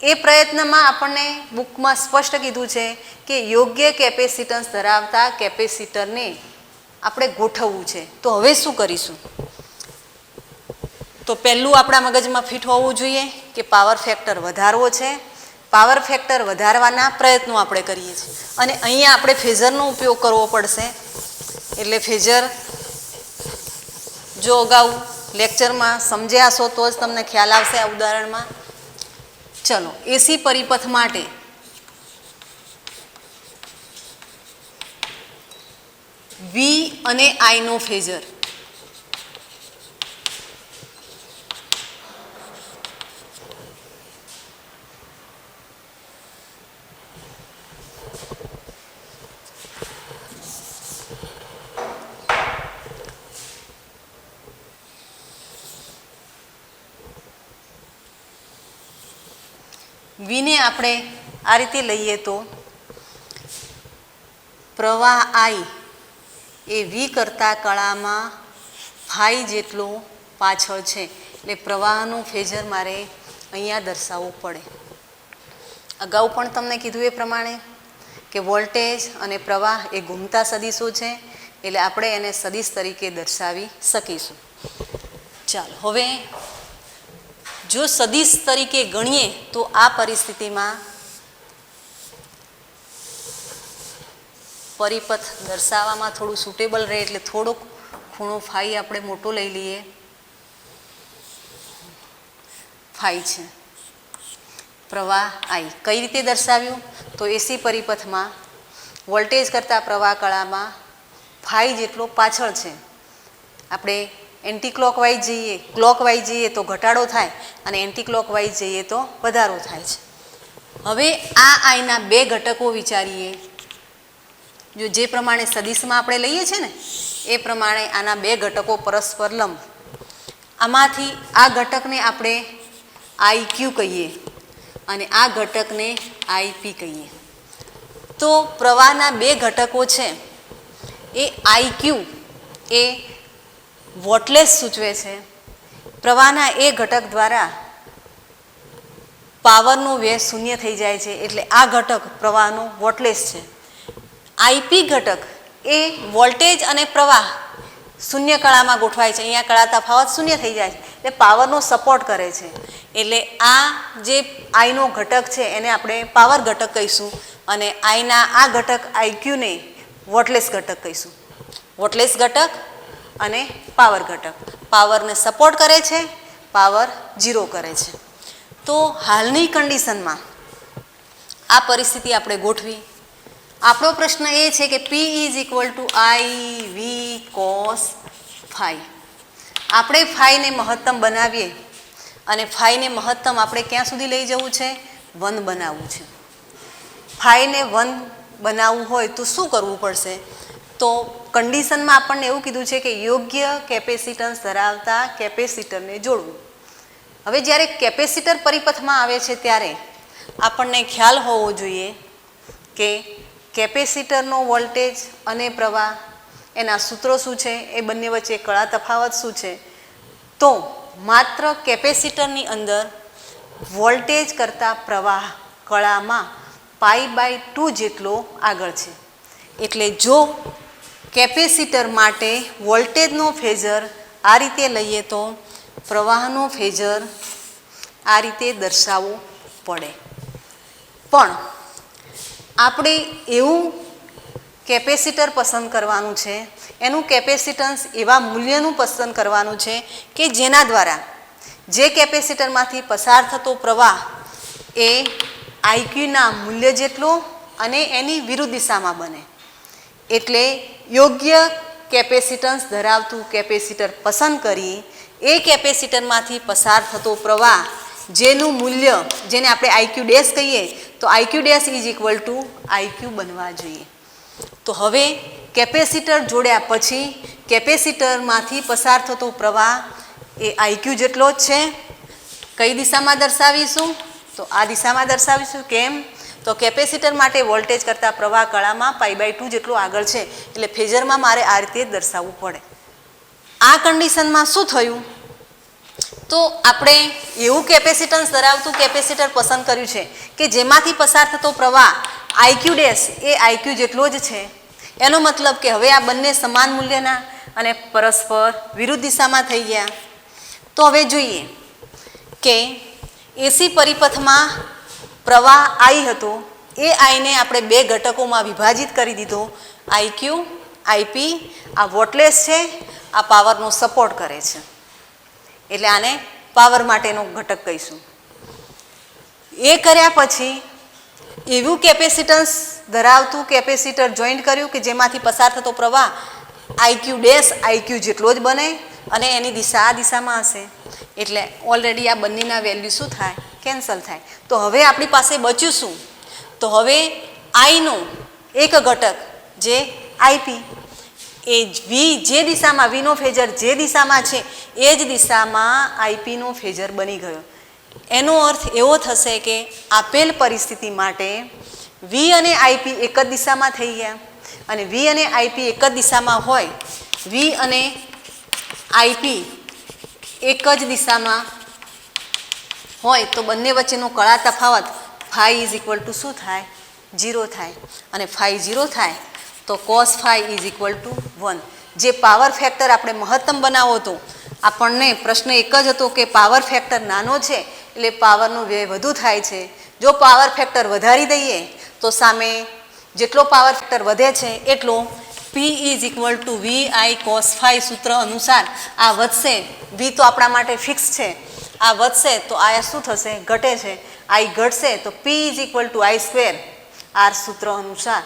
એ પ્રયત્નમાં આપણને બુકમાં સ્પષ્ટ કીધું છે કે યોગ્ય કેપેસિટન્સ ધરાવતા કેપેસિટરને આપણે ગોઠવવું છે. તો હવે શું કરીશું? તો પહેલું આપણા મગજમાં ફિટ હોવું જોઈએ કે પાવર ફેક્ટર વધારવો છે. પાવર ફેક્ટર વધારવાના પ્રયત્નો આપણે કરીએ છીએ અને અહીંયા આપણે ફેઝરનો ઉપયોગ કરવો પડશે. એટલે ફેઝર જો અગાઉ લેક્ચરમાં સમજ્યા હશો તો જ તમને ખ્યાલ આવશે આ ઉદાહરણમાં. ચલો, એસી પરિપથ માટે V અને I નો ફેઝર. વીને આપણે આ રીતે લઈએ તો પ્રવાહ I એ વી કરતાં કળામાં ફાઈ જેટલો પાછળ છે. એટલે પ્રવાહનું ફેઝર મારે અહીંયા દર્શાવવું પડે. અગાઉ પણ તમને કીધું એ પ્રમાણે કે વોલ્ટેજ અને પ્રવાહ એ ઘૂમતા સદિશો છે, એટલે આપણે એને સદિશ તરીકે દર્શાવી શકીશું. ચાલો, હવે જો સદિશ તરીકે ગણીએ તો આ પરિસ્થિતિમાં પરિપથ દર્શાવવામાં થોડું સુટેબલ રહે, એટલે થોડોક ખૂણો ફાઈ આપણે મોટો લઈ લઈએ. ફાઈ છે. પ્રવાહ આઈ. કઈ રીતે દર્શાવ્યું? તો એસી પરિપથમાં વોલ્ટેજ કરતાં પ્રવાહ કળામાં ફાઈ જેટલો પાછળ છે. આપણે એન્ટી ક્લોકવાઇઝ જઈએ, ક્લોકવાઇઝ જઈએ તો ઘટાડો થાય અને એન્ટી ક્લોકવાઇઝ જઈએ તો વધારો થાય છે. હવે આ આઈના બે ઘટકો વિચારીએ. જો જે પ્રમાણે સદિશમાં આપણે લઈએ છીએ ને એ પ્રમાણે આના બે ઘટકો પરસ્પર લંબ. આમાંથી આ ઘટકને આપણે આઈ ક્યુ કહીએ અને આ ઘટકને આઈ પી કહીએ. તો પ્રવાહના બે ઘટકો છે એ આઈ ક્યુ એ વોટલેસ સૂચવે છે. પ્રવાહના એ ઘટક દ્વારા પાવરનો વ્યય શૂન્ય થઈ જાય છે એટલે આ ઘટક પ્રવાહનો વોટલેસ છે. આઈપી ઘટક એ વોલ્ટેજ અને પ્રવાહ શૂન્ય કળામાં ગોઠવાય છે. અહીંયા કળા તફાવત શૂન્ય થઈ જાય છે એટલે પાવરનો સપોર્ટ કરે છે. એટલે આ જે આઈનો ઘટક છે એને આપણે પાવર ઘટક કહીશું અને આઈના આ ઘટક આઈક્યુને વોટલેસ ઘટક કહીશું. વોટલેસ ઘટક અને પાવર ઘટક. પાવરને સપોર્ટ કરે છે, પાવર ઝીરો કરે છે. તો હાલની કન્ડિશનમાં આ પરિસ્થિતિ આપણે ગોઠવી. આપણો પ્રશ્ન એ છે કે P is equal to I V cos phi. આપણે ફાઈને મહત્તમ બનાવીએ અને ફાઈને મહત્તમ આપણે ક્યાં સુધી લઈ જવું છે? 1 બનાવવું છે. ફાઈને 1 બનાવવું હોય તો શું કરવું પડશે? તો કન્ડિશનમાં આપણને એવું કીધું છે કે યોગ્ય કેપેસિટન્સ ધરાવતા કેપેસિટરને જોડવું. હવે જ્યારે કેપેસિટર પરિપથમાં આવે છે ત્યારે આપણને ખ્યાલ હોવો જોઈએ કે કેપેસિટરનો વોલ્ટેજ અને પ્રવાહ એના સૂત્રો શું છે, એ બંને વચ્ચે કળા તફાવત શું છે. તો માત્ર કેપેસિટરની અંદર વોલ્ટેજ કરતાં પ્રવાહ કળામાં π/2 જેટલો આગળ છે. એટલે જો કેપેસિટર માટે વોલ્ટેજનો ફેઝર આ રીતે લઈએ તો પ્રવાહનો ફેઝર આ રીતે દર્શાવવો પડે. પણ આપણે એવું કેપેસિટર પસંદ કરવાનું છે, એનું કેપેસિટન્સ એવા મૂલ્યનું પસંદ કરવાનું છે કે જેના દ્વારા જે કેપેસિટરમાંથી પસાર થતો પ્રવાહ એ આઈક્યુના મૂલ્ય જેટલો અને એની વિરુદ્ધ દિશામાં બને. એટલે યોગ્ય કેપેસિટન્સ ધરાવતું કેપેસિટર પસંદ કરી એ કેપેસિટરમાંથી પસાર થતો પ્રવાહ જેનું મૂલ્ય, જેને આપણે આઈક્યુ ડેશ કહીએ, તો IQ dash is equal two IQ બનવા જોઈએ. તો હવે કેપેસિટર જોડ્યા પછી કેપેસિટરમાંથી પસાર થતો પ્રવાહ એ આઈક્યુ જેટલો જ છે. કઈ દિશામાં દર્શાવીશું? તો આ દિશામાં દર્શાવીશું. કેમ? તો કેપેસિટર માટે વોલ્ટેજ કરતાં પ્રવાહ કળામાં π/2 જેટલો આગળ છે એટલે ફેઝરમાં મારે આ રીતે દર્શાવવું પડે. આ કન્ડિશનમાં શું થયું? તો આપણે એવું કેપેસિટન્સ ધરાવતું કેપેસિટર પસંદ કર્યું છે કે જેમાંથી પસાર થતો પ્રવાહ આઈક્યુ ડેશ એ આઈક્યુ જેટલો જ છે. એનો મતલબ કે હવે આ બંને સમાન મૂલ્યના અને પરસ્પર વિરુદ્ધ દિશામાં થઈ ગયા. તો હવે જોઈએ કે એસી પરિપથમાં પ્રવાહ આઈ હતો, એ આઈને આપણે બે ઘટકોમાં વિભાજિત કરી દીધો. IQ, IP. આ વોટલેસ છે, આ પાવરનો સપોર્ટ કરે છે એટલે આને પાવર માટેનો ઘટક કહીશું. એ કર્યા પછી એવું કેપેસિટન્સ ધરાવતું કેપેસિટર જોઈન્ટ કર્યું કે જેમાંથી પસાર થતો પ્રવાહ આઈક્યુ ડેશ આઈક્યુ જેટલો જ બને અને એની દિશા આ દિશામાં હશે. એટલે ઓલરેડી આ બંનેના વેલ્યુ શું થાય? કેન્સલ થાય. તો હવે આપણી પાસે બચ્યું શું? તો હવે આઈનો એક ઘટક જે આઈપી એ વી જે દિશામાં, વીનો ફેઝર જે દિશામાં છે એ જ દિશામાં આઈપીનો ફેઝર બની ગયો. એનો અર્થ એવો થશે કે આપેલ પરિસ્થિતિ માટે વી અને આઈપી એક જ દિશામાં થઈ ગયા અને વી અને આઈપી એક જ દિશામાં હોય, વી અને આઈપી એક જ દિશામાં હોય તો બંને વચ્ચેનો કળા તફાવત ફાઈ ઇઝ ઇક્વલ ટુ શું થાય? 0 થાય. અને ફાઈ 0 થાય તો cos phi is equal to 1. જે પાવર ફેક્ટર આપણે મહત્તમ બનાવવો હતો, આપણને પ્રશ્ન એક જ હતો કે પાવર ફેક્ટર નાનો છે એટલે પાવરનો વ્યય વધુ થાય છે. જો પાવર ફેક્ટર વધારી દઈએ તો સામે જેટલો પાવર ફેક્ટર વધે છે એટલો P is equal to V I cos phi સૂત્ર અનુસાર આ વધશે. વી તો આપણા માટે ફિક્સ છે, આ વધશે તો આ શું થશે? ઘટે છે. આઈ ઘટશે તો P is equal to I square. R સૂત્ર અનુસાર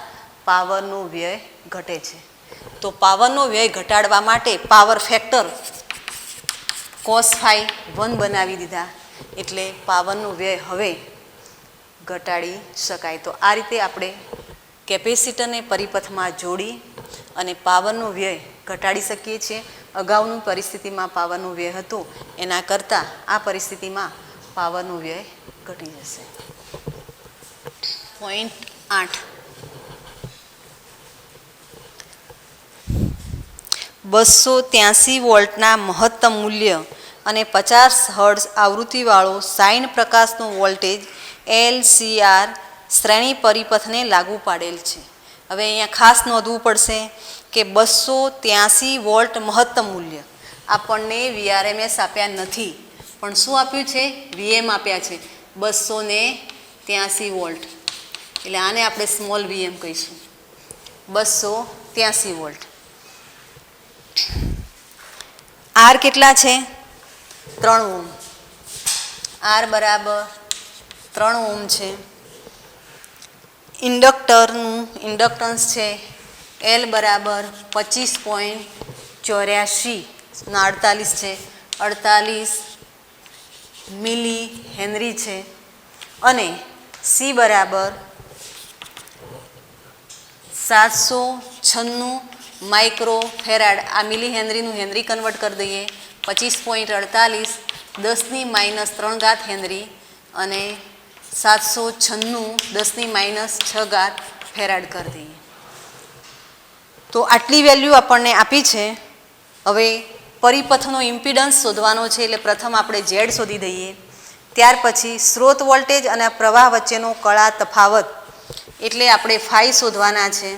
પાવરનો વ્યય ઘટે છે. તો પાવરનો વ્યય ઘટાડવા માટે પાવર ફેક્ટર કોસ ફાઈ 1 બનાવી દીધા એટલે પાવરનો વ્યય હવે ઘટાડી શકાય. તો આ રીતે આપણે કેપેસિટરને પરિપથમાં જોડી અને પાવરનો વ્યય ઘટાડી શકીએ છીએ. અગાઉની પરિસ્થિતિમાં પાવરનો વ્યય હતો એના કરતાં આ પરિસ્થિતિમાં પાવરનો વ્યય ઘટી જશે. પોઈન્ટ 8 283 વોલ્ટના મહત્તમ મૂલ્ય અને 50 હર્ટ્ઝ આવૃત્તિવાળો સાઇન પ્રકાશનો વોલ્ટેજ LCR શ્રેણી પરિપથને લાગુ પાડેલ છે. હવે અહીંયા ખાસ નોંધવું પડશે કે 283 વોલ્ટ મહત્તમ મૂલ્ય આપણને VRMS આપ્યા નથી, પણ શું આપ્યું છે? VM આપ્યા છે 283 વોલ્ટ. એટલે આને આપણે સ્મોલ VM કહીશું. 283 વોલ્ટ. આર કેટલા છે? 3 ઓહ્મ. આર બરાબર 3 ઓહ્મ છે. ઇન્ડક્ટરનું ઇન્ડક્ટન્સ છે એલ બરાબર 25.84 48 છે. 48 મિલી હેનરી છે. અને સી બરાબર 796 માઇક્રો ફેરાડ. આ મિલી હેનરીનું હેનરી કન્વર્ટ કરી દઈએ. 25.48 10⁻³ હેનરી અને 796 10⁻6 ફેરાડ કરી દઈએ. તો આટલી વેલ્યુ આપણને આપી છે. હવે પરિપથનો ઇમ્પિડન્સ શોધવાનો છે એટલે પ્રથમ આપણે ઝેડ શોધી દઈએ. ત્યાર પછી સ્રોત વોલ્ટેજ અને પ્રવાહ વચ્ચેનો કળા તફાવત એટલે આપણે ફાઈ શોધવાના છે,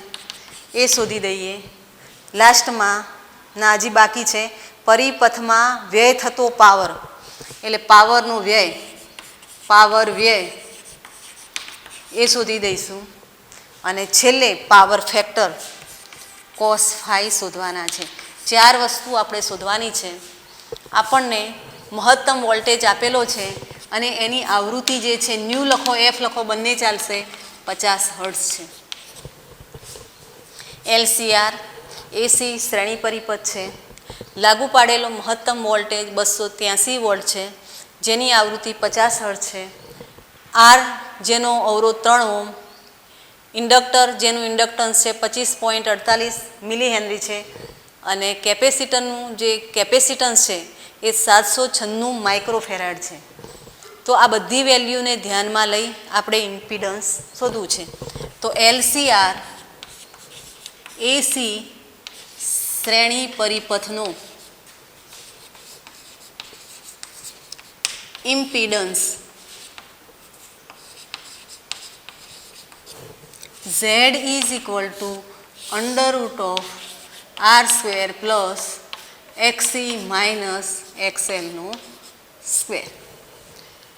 એ શોધી દઈએ. લાસ્ટમાં હજી બાકી છે પરિપથમાં વ્યય થતો પાવર એટલે પાવરનો વ્યય, પાવર વ્યય એ શોધી દઈશું. અને છેલ્લે પાવર ફેક્ટર કોસ ફાઈ શોધવાના છે. 4 વસ્તુ આપણે શોધવાની છે. આપણને મહત્તમ વોલ્ટેજ આપેલો છે અને એની આવૃત્તિ જે છે ન્યૂ લખો એફ લખો બંને ચાલશે, 50 હર્ટ્ઝ છે. LCR એસી શ્રેણી પરિપથ છે. લાગુ પાડેલો મહત્તમ વોલ્ટેજ 283 વોલ્ટ છે જેની આવૃત્તિ 50 હર્ટ્ઝ છે. આર જેનો અવરોધ 3 ઓહ્મ, ઇન્ડક્ટર જેનું ઇન્ડક્ટન્સ છે 25.48 મિલી હેનરી છે અને કેપેસિટરનું જે કેપેસિટન્સ છે એ 796 માઇક્રોફેરાડ છે. તો આ બધી વેલ્યુને ધ્યાનમાં લઈ આપણે ઇમ્પિડન્સ શોધવું છે. તો LCR એસી શ્રેણી પરિપથનો impedance Z is equal to √R² plus XC minus XL નો સ્ક્વેર.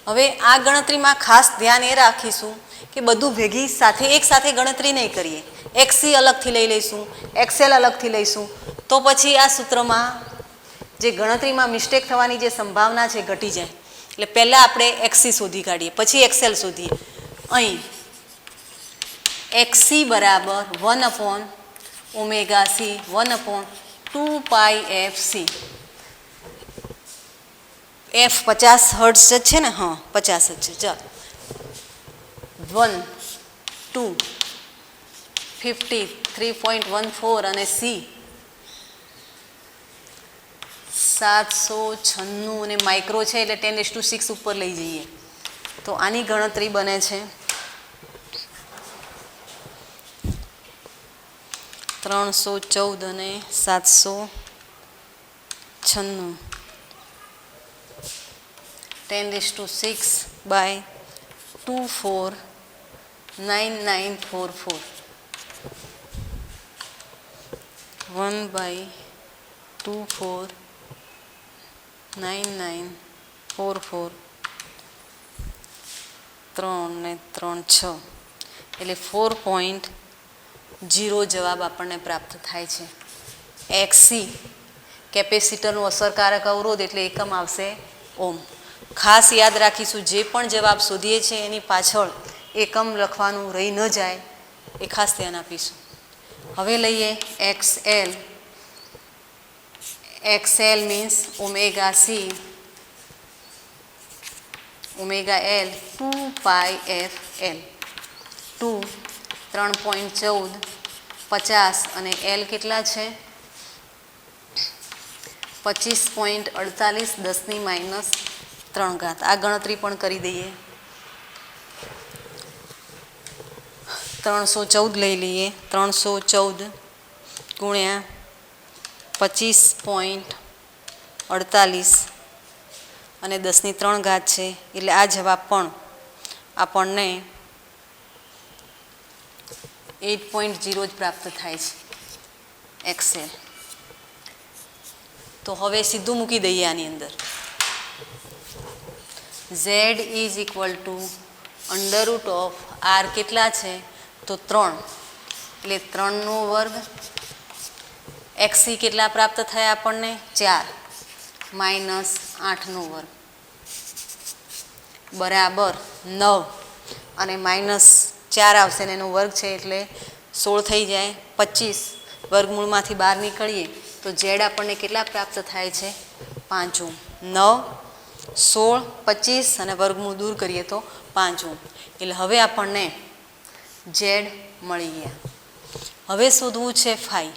હવે આ ગણતરીમાં ખાસ ધ્યાન એ રાખીશું કે બધું ભેગી સાથે એક સાથે ગણતરી નહીં કરીએ. XC અલગથી લઈ લઈશું, XL અલગથી લઈશું, તો પછી આ સૂત્રમાં જે ગણતરીમાં મિસ્ટેક થવાની જે સંભાવના છે ઘટી જાય. એટલે પહેલાં આપણે XC શોધી કાઢીએ, પછી XL શોધીએ. અહીં XC બરાબર 1/ωc 1/2πfc. એફ 50 હર્ટ્ઝ જ છે ને? હા 50 જ છે. ચાલો 1 2 50 3.14 અને સી 796 અને માઇક્રો છે એટલે 10⁶ ઉપર લઈ જઈએ તો આની ગણતરી બને છે 314 અને 796 10⁶/249944 1/249944 3 ને 3 6 એટલે 4.0 જવાબ આપણને પ્રાપ્ત થાય છે. XC કેપેસિટરનો અસરકારક અવરોધ એટલે એકમ આવશે ઓમ. ખાસ યાદ રાખીશું, જે પણ જવાબ શોધીએ છીએ એની પાછળ એકમ લખવાનું રહી ન જાય એ ખાસ ધ્યાન આપીશું. હવે લઈએ XL. XL means omega C, omega L 2πfL. 2 3.14 50 અને L કેટલા છે? 25.48 10⁻³ આ ગણતરી પણ કરી દઈએ. 314 લઈ લઈએ. 314 ગુણ્યા 25.48 અને 10⁻³ છે, એટલે આ જવાબ પણ આપણને 8.0 જ પ્રાપ્ત થાય છે XL. તો હવે સીધું મૂકી દઈએ આની અંદર. Z is equal two √R કેટલા છે? તો 3, એટલે 3નો વર્ગ. XC કેટલા પ્રાપ્ત થયા આપણને? 4 માઇનસ 8નો વર્ગ બરાબર 9 અને માઇનસ 4 આવશે ને એનો વર્ગ છે એટલે 16 થઈ જાય. 25 વર્ગમૂળમાંથી બહાર નીકળીએ તો Z આપણને કેટલા પ્રાપ્ત થાય છે? 5 ઓહ્મ. 9 16 25 અને વર્ગમૂળ દૂર કરીએ તો 5 ઓહ્મ. એટલે હવે આપણને Z મળી ગયા. હવે શોધવું છે ફાઈ.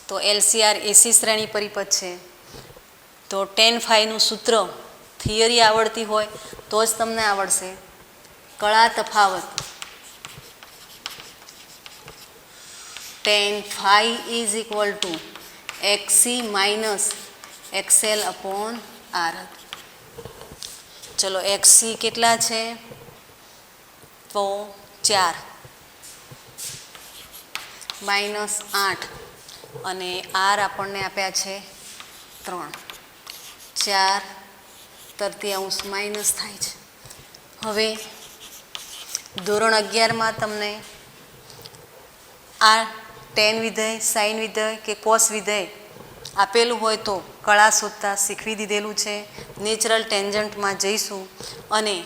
તો LCR AC શ્રેણી પરિપથ છે, તો tan phi સૂત્ર થિયરી આવડતી હોય તો જ તમને આવડશે. કળા તફાવત tan phi is equal two XC minus XL upon R. ચલો XC કેટલા છે? તો 4 માઇનસ 8 અને R આપણને આપ્યા છે 3. 4/3 માઇનસ થાય છે. હવે ધોરણ 11માં તમને આ tan વિધેય, sin વિધેય કે cos વિધેય આપેલું હોય તો કળા શોધતા શીખવી દીધેલું છે. નેચરલ ટેન્જન્ટમાં જઈશું અને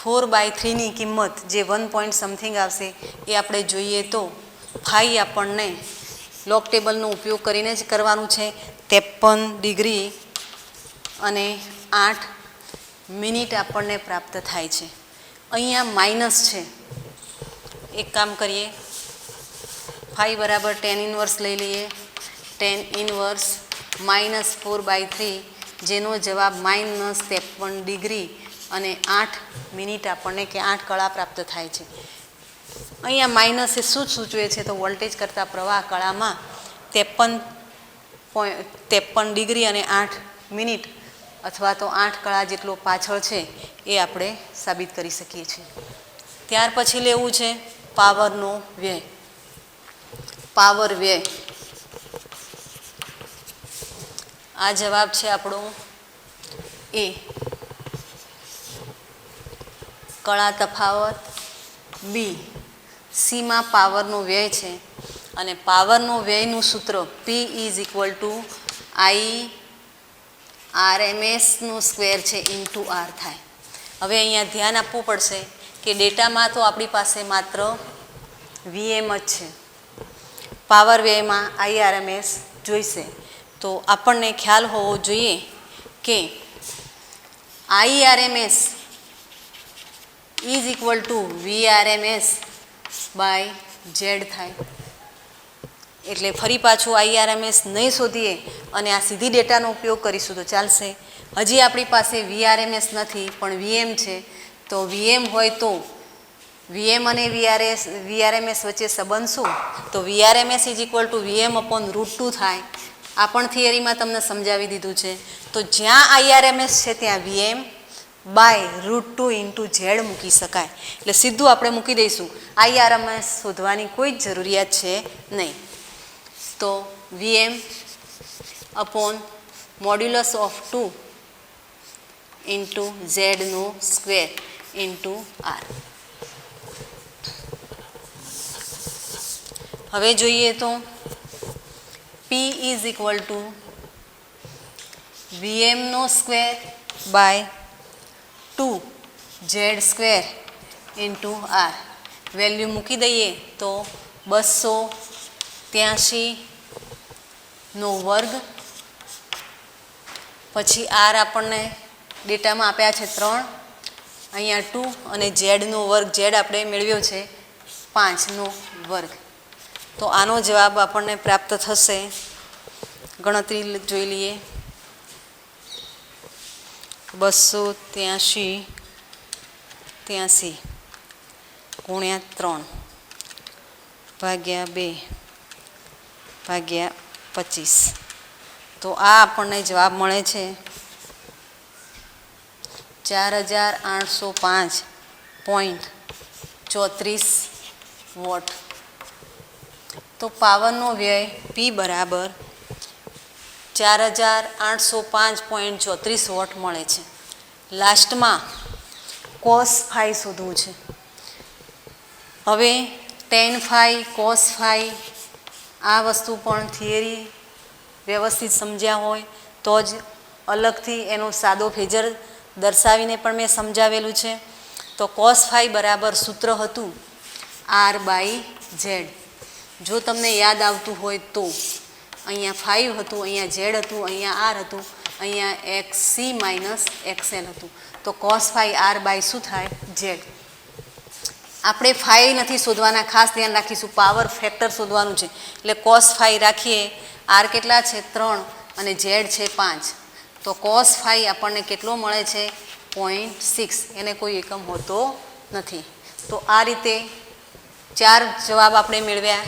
4/3ની કિંમત જે 1 પોઈન્ટ સમથિંગ આવશે એ આપણે જોઈએ તો ફાઈ આપણને લોગ ટેબલનો ઉપયોગ કરીને જ કરવાનું છે. 53 ડિગ્રી અને 8 મિનિટ આપણને પ્રાપ્ત થાય છે. અહીંયા માઇનસ છે. એક કામ કરીએ, ફાઈ બરાબર tan ઇનવર્સ લઈ લઈએ. tan ઇનવર્સ માઇનસ 4/3 જેનો જવાબ માઇનસ 53 ડિગ્રી અને 8 મિનિટ આપણને કે 8 કળા પ્રાપ્ત થાય છે. અહીંયા માઇનસ એ શું સૂચવે છે? તો વોલ્ટેજ કરતાં પ્રવાહ કળામાં 53 ડિગ્રી અને 8 મિનિટ અથવા તો 8 કળા જેટલો પાછળ છે એ આપણે સાબિત કરી શકીએ છીએ. ત્યાર પછી લેવું છે પાવરનો વ્યય. પાવર વ્યય આ જવાબ છે આપણો એ. કળા તફાવત બી. સીમાં પાવરનો વ્યય છે અને પાવરનો વ્યયનું સૂત્ર P ઇઝ ઇક્વલ ટુ I/RMSનો સ્ક્વેર છે ઇન્ટુ R થાય. હવે અહીંયા ધ્યાન આપવું પડશે કે ડેટામાં તો આપણી પાસે માત્ર VM જ છે. પાવર વ્યયમાં IRMS જોઈશે તો આપણને ખ્યાલ હોવો જોઈએ કે IRMS is equal to VRMS by Z થાય. એટલે ફરી પાછું IRMS નહીં શોધીએ અને આ સીધી ડેટાનો ઉપયોગ કરીશું તો ચાલશે. હજી આપણી પાસે VRMS નથી પણ VM છે. તો VM હોય તો VM અને VRMS વચ્ચે સંબંધ શું? તો VRMS is equal two VM upon √2 થાય. આ પણ થિયરીમાં તમને સમજાવી દીધું છે. તો જ્યાં IRMS છે ત્યાં VM બાય √2 ઇન્ટુ Z મૂકી શકાય. એટલે સીધું આપણે મૂકી દઈશું. IRMS શોધવાની કોઈ જ જરૂરિયાત છે નહીં. તો VM upon modulus of 2 into ઝેડનો સ્ક્વેર ઇન્ટુ R. હવે જોઈએ તો P ઇઝ ઇક્વલ ટુ VMનો square by 2 Z square into R. Value મૂકી દઈએ તો 283નો વર્ગ, પછી આર આપણને ડેટામાં આપ્યા છે 3, અહીંયા 2 અને ઝેડનો વર્ગ, ઝેડ આપણે મેળવ્યો છે 5નો વર્ગ. તો આનો જવાબ આપણને પ્રાપ્ત થશે. ગણતરી જોઈ લઈએ. 283 ગુણ્યા 3 ભાગ્યા 2 ભાગ્યા 25. તો આ આપણને જવાબ મળે છે 4805.34 વોટ. તો પાવરનો વ્યય P બરાબર 4805.34 વોટ મળે છે. લાસ્ટમાં cos phi શોધવું છે. હવે tan phi cos phi આ વસ્તુ પણ થિયરી વ્યવસ્થિત સમજ્યા હોય તો જ અલગથી એનો સાદો ફેજર દર્શાવીને પણ મેં સમજાવેલું છે. તો cos phi બરાબર સૂત્ર હતું R/Z. જો તમને યાદ આવતું હોય તો અહીંયા 5 હતું, અહીંયા Z હતું, અહીંયા R હતું, અહીંયા XC - XL હતું. તો cos phi R/ શું થાય? Z. આપણે phi નથી શોધવાના, ખાસ ધ્યાન રાખીશું. પાવર ફેક્ટર શોધવાનું છે. એટલે cos phi રાખીએ. R કેટલા છે? 3 અને Z છે 5. તો cos phi આપણને કેટલો મળે છે? 0.6. એને કોઈ એકમ હોતો નથી. તો આ રીતે 4 જવાબ આપણે મેળવ્યા.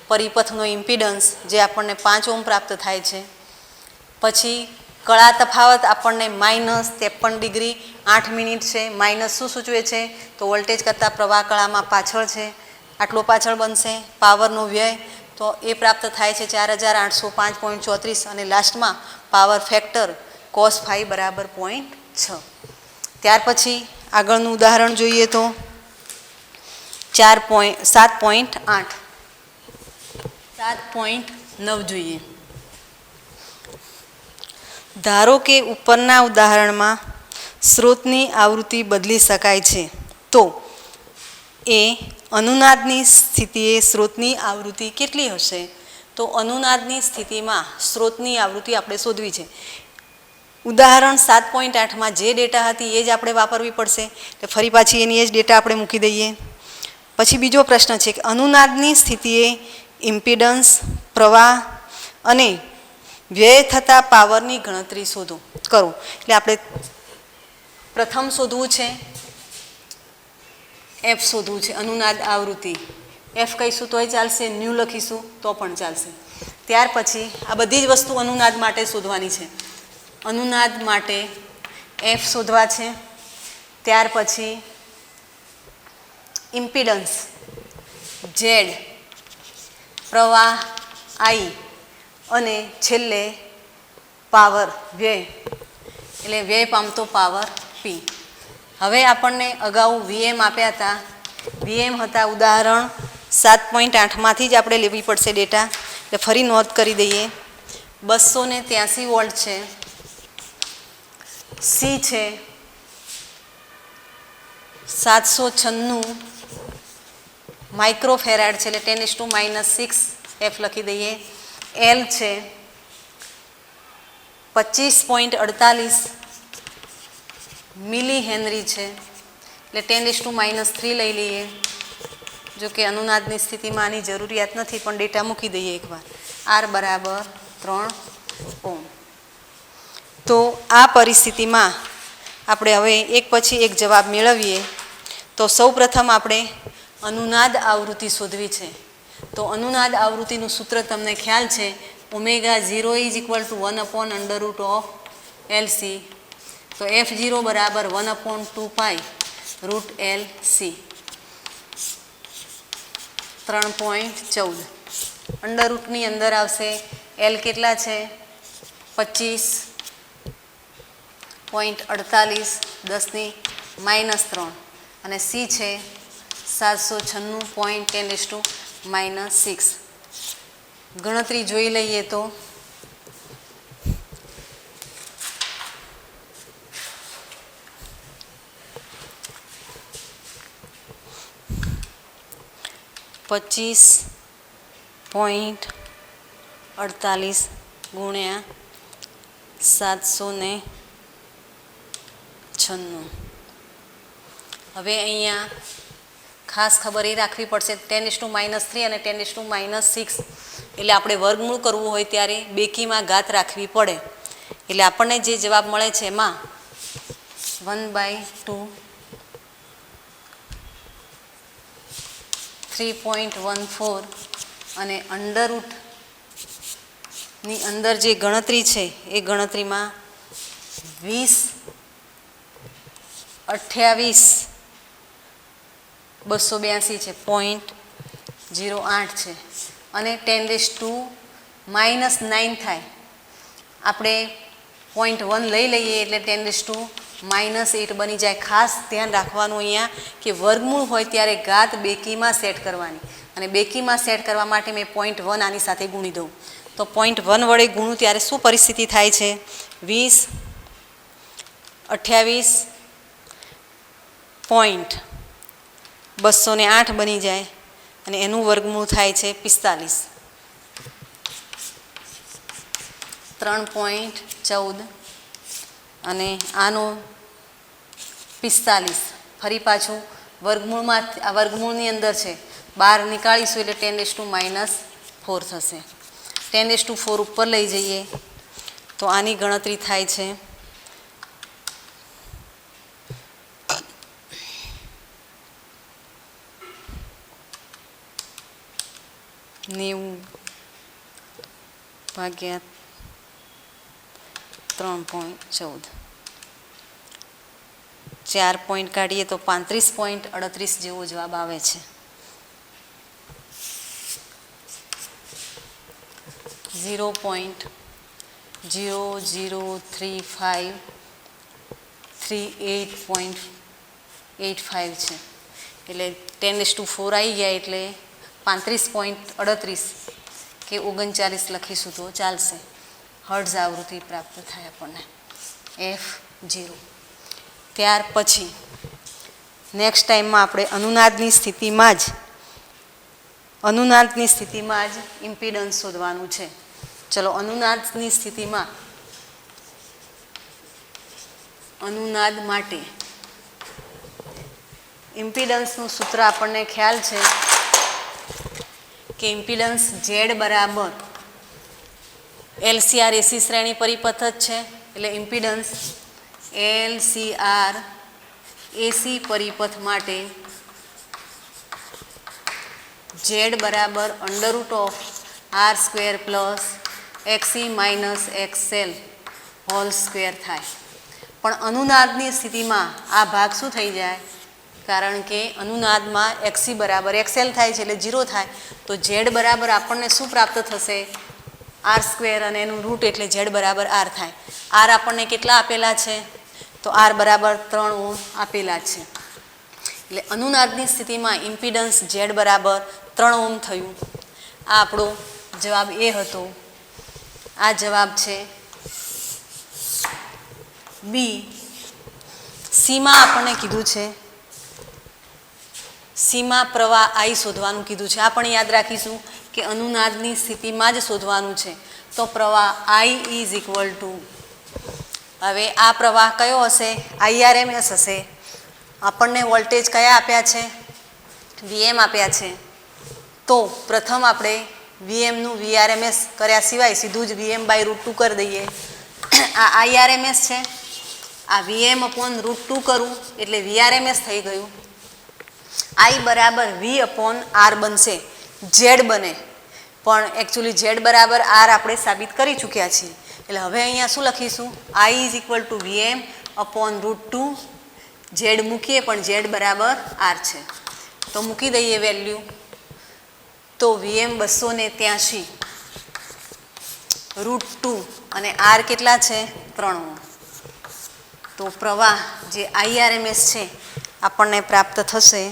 પરિપથનો ઇમ્પિડન્સ જે આપણને 5 ઓહ્મ પ્રાપ્ત થાય છે. પછી કળા તફાવત આપણને -53 ડિગ્રી 8 મિનિટ છે. માઇનસ શું સૂચવે છે? તો વોલ્ટેજ કરતાં પ્રવાહ કળામાં પાછળ છે, આટલો પાછળ બનશે. પાવરનો વ્યય તો એ પ્રાપ્ત થાય છે 4805.34 અને લાસ્ટમાં પાવર ફેક્ટર cos phi બરાબર 0.6. ત્યાર પછી આગળનું ઉદાહરણ જોઈએ તો 7.9 જોઈએ. ધારો કે ઉપરના ઉદાહરણમાં સ્રોતની આવૃત્તિ બદલી શકાય છે, તો એ અનુનાદની સ્થિતિએ સ્રોતની આવૃત્તિ કેટલી હશે? તો અનુનાદની સ્થિતિમાં સ્રોતની આવૃત્તિ આપણે શોધવી છે. ઉદાહરણ 7.8માં જે ડેટા હતી એ જ આપણે વાપરવી પડશે. એટલે ફરી પાછી એની એ જ ડેટા આપણે મૂકી દઈએ. પછી બીજો પ્રશ્ન છે કે અનુનાદની સ્થિતિએ ઇમ્પિડન્સ, પ્રવાહ અને વ્યય થતા પાવરની ગણતરી કરો. એટલે આપણે પ્રથમ શોધવું છે F શોધવું છે, અનુનાદ આવૃત્તિ. F કહીશું તોય ચાલશે, ન્યૂ લખીશું તો પણ ચાલશે. ત્યાર પછી આ બધી જ વસ્તુ અનુનાદ માટે શોધવાની છે. અનુનાદ માટે F શોધવા છે. ત્યાર પછી ઇમ્પિડન્સ Z, પ્રવાહ I અને છેલ્લે પાવર વ્યય, એટલે વ્યય પામતો પાવર P. હવે આપણને અગાઉ VM આપ્યા હતા. VM હતા ઉદાહરણ 7.8માંથી જ આપણે લેવી પડશે ડેટા. એટલે ફરી નોંધ કરી દઈએ. 283 વોલ્ટ છે. C છે 796 માઇક્રોફેરાડ છે, એટલે 10⁻⁻6 F લખી દઈએ. L છે 25.48 મિલી હેનરી છે, એટલે 10⁻³ લઈ લઈએ. જો કે અનુનાદની સ્થિતિમાં આની જરૂરિયાત નથી, પણ ડેટા મૂકી દઈએ એકવાર. R બરાબર 3 ઓહ્મ. તો આ પરિસ્થિતિમાં આપણે હવે એક પછી એક જવાબ મેળવીએ. તો સૌપ્રથમ આપણે અનુનાદ આવૃત્તિ શોધવી છે. તો અનુનાદ આવૃત્તિનું સૂત્ર તમને ખ્યાલ છે, ω0 = 1/√LC. તો F0 બરાબર 1/2π√LC. 3.14 અંડરરૂટની અંદર આવશે. L કેટલા છે? 25.48 10⁻³ અને C છે 796.10⁻⁶. ગણતરી જોઈ લઈએ તો 25.48 ગુણ્યા 796. હવે અહીંયા ખાસ ખબર એ રાખવી પડશે 10⁻³ અને 10⁻6 એટલે આપણે વર્ગમૂળ કરવું હોય ત્યારે બેકીમાં ઘાત રાખવી પડે. એટલે આપણને જે જવાબ મળે છે એમાં 1/2 3.14 અને અંડરરૂટની અંદર જે ગણતરી છે એ ગણતરીમાં 20/28 છે 0.08 છે અને 10⁻9 થાય. આપણે 0.1 લઈ લઈએ એટલે 10⁻8 બની જાય. ખાસ ધ્યાન રાખવાનું અહીંયા કે વર્ગમૂળ હોય ત્યારે ઘાત બેકીમાં સેટ કરવાની, અને બેકીમાં સેટ કરવા માટે મેં 0.1 આની સાથે ગુણી દઉં તો 0.1 વડે ગુણું ત્યારે શું પરિસ્થિતિ થાય છે? 20/28.208 બની જાય અને એનું વર્ગમૂળ થાય છે 45. 3.14 અને આનો 45. ફરી પાછું વર્ગમૂળમાં આ વર્ગમૂળની અંદર છે, બહાર નીકાળીશું એટલે 10⁻4 થશે. 10⁻4 ઉપર લઈ જઈએ તો આની ગણતરી થાય છે 90/3.14. 4 પોઈન્ટ કાઢીએ તો 35.38 જેવો જવાબ આવે છે. 0.003538.85 છે. એટલે 10⁻4 આવી ગયા એટલે 35.38 કે 39 લખીશું તો ચાલશે. હર્ટ્ઝ આવૃત્તિ પ્રાપ્ત થાય આપણને F0. ત્યાર પછી નેક્સ્ટ ટાઈમમાં આપણે અનુનાદની સ્થિતિમાં જ ઇમ્પિડન્સ શોધવાનું છે. ચલો, અનુનાદની સ્થિતિમાં અનુનાદ માટે ઇમ્પિડન્સનું સૂત્ર આપણને ખ્યાલ છે કે ઇમ્પિડન્સ Z બરાબર LCR AC શ્રેણી પરિપથ જ છે. એટલે ઇમ્પિડન્સ LCR AC પરિપથ માટે Z બરાબર √R² plus XC minus XL whole square થાય. પણ અનુનાદની સ્થિતિમાં આ ભાગ શું થઈ જાય? કારણ કે અનુનાદમાં XC બરાબર XL થાય છે એટલે 0 થાય. તો Z બરાબર આપણને શું પ્રાપ્ત થશે? R² અને એનું રૂટ એટલે Z બરાબર R થાય. R આપણને કેટલા આપેલા છે? તો R બરાબર 3 ઓહ્મ આપેલા છે. એટલે અનુનાદની સ્થિતિમાં ઇમ્પિડન્સ Z બરાબર 3 ઓહ્મ થયું. આ આપણો જવાબ એ હતો. આ જવાબ છે બી. સીમાં આપણને કીધું છે સીમા પ્રવાહ I શોધવાનું કીધું છે. આ પણ યાદ રાખીશું કે અનુનાદની સ્થિતિમાં જ શોધવાનું છે. તો પ્રવાહ I ઇઝ ઇક્વલ ટુ, હવે આ પ્રવાહ કયો હશે? IRMS હશે. આપણને વોલ્ટેજ કયા આપ્યા છે? VM આપ્યા છે. તો પ્રથમ આપણે VMનું VRMS કર્યા સિવાય સીધું જ VM/√2 કરી દઈએ. આ IRMS છે, આ VM/√2 કરું એટલે VRMS થઈ ગયું. I બરાબર V/R બનશે, Z બને, પણ એકચ્યુઅલી Z બરાબર R આપણે સાબિત કરી ચૂક્યા છીએ. એટલે હવે અહીંયા શું લખીશું? I is equal two VM/√2. Z મૂકીએ પણ Z બરાબર R છે તો મૂકી દઈએ વેલ્યુ. તો VM 283 √2 અને R કેટલા છે? 3 ઓહ્મ. તો પ્રવાહ જે IRMS છે આપણને પ્રાપ્ત થશે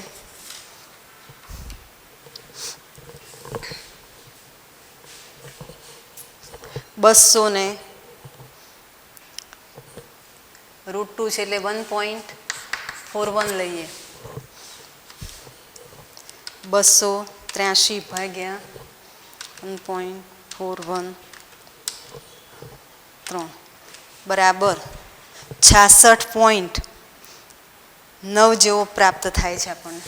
200 √2 છે એટલે 1.41 લઈએ. 200 83 ભાગ્યા 1.413 બરાબર 66.9 જેવો પ્રાપ્ત થાય છે આપણને.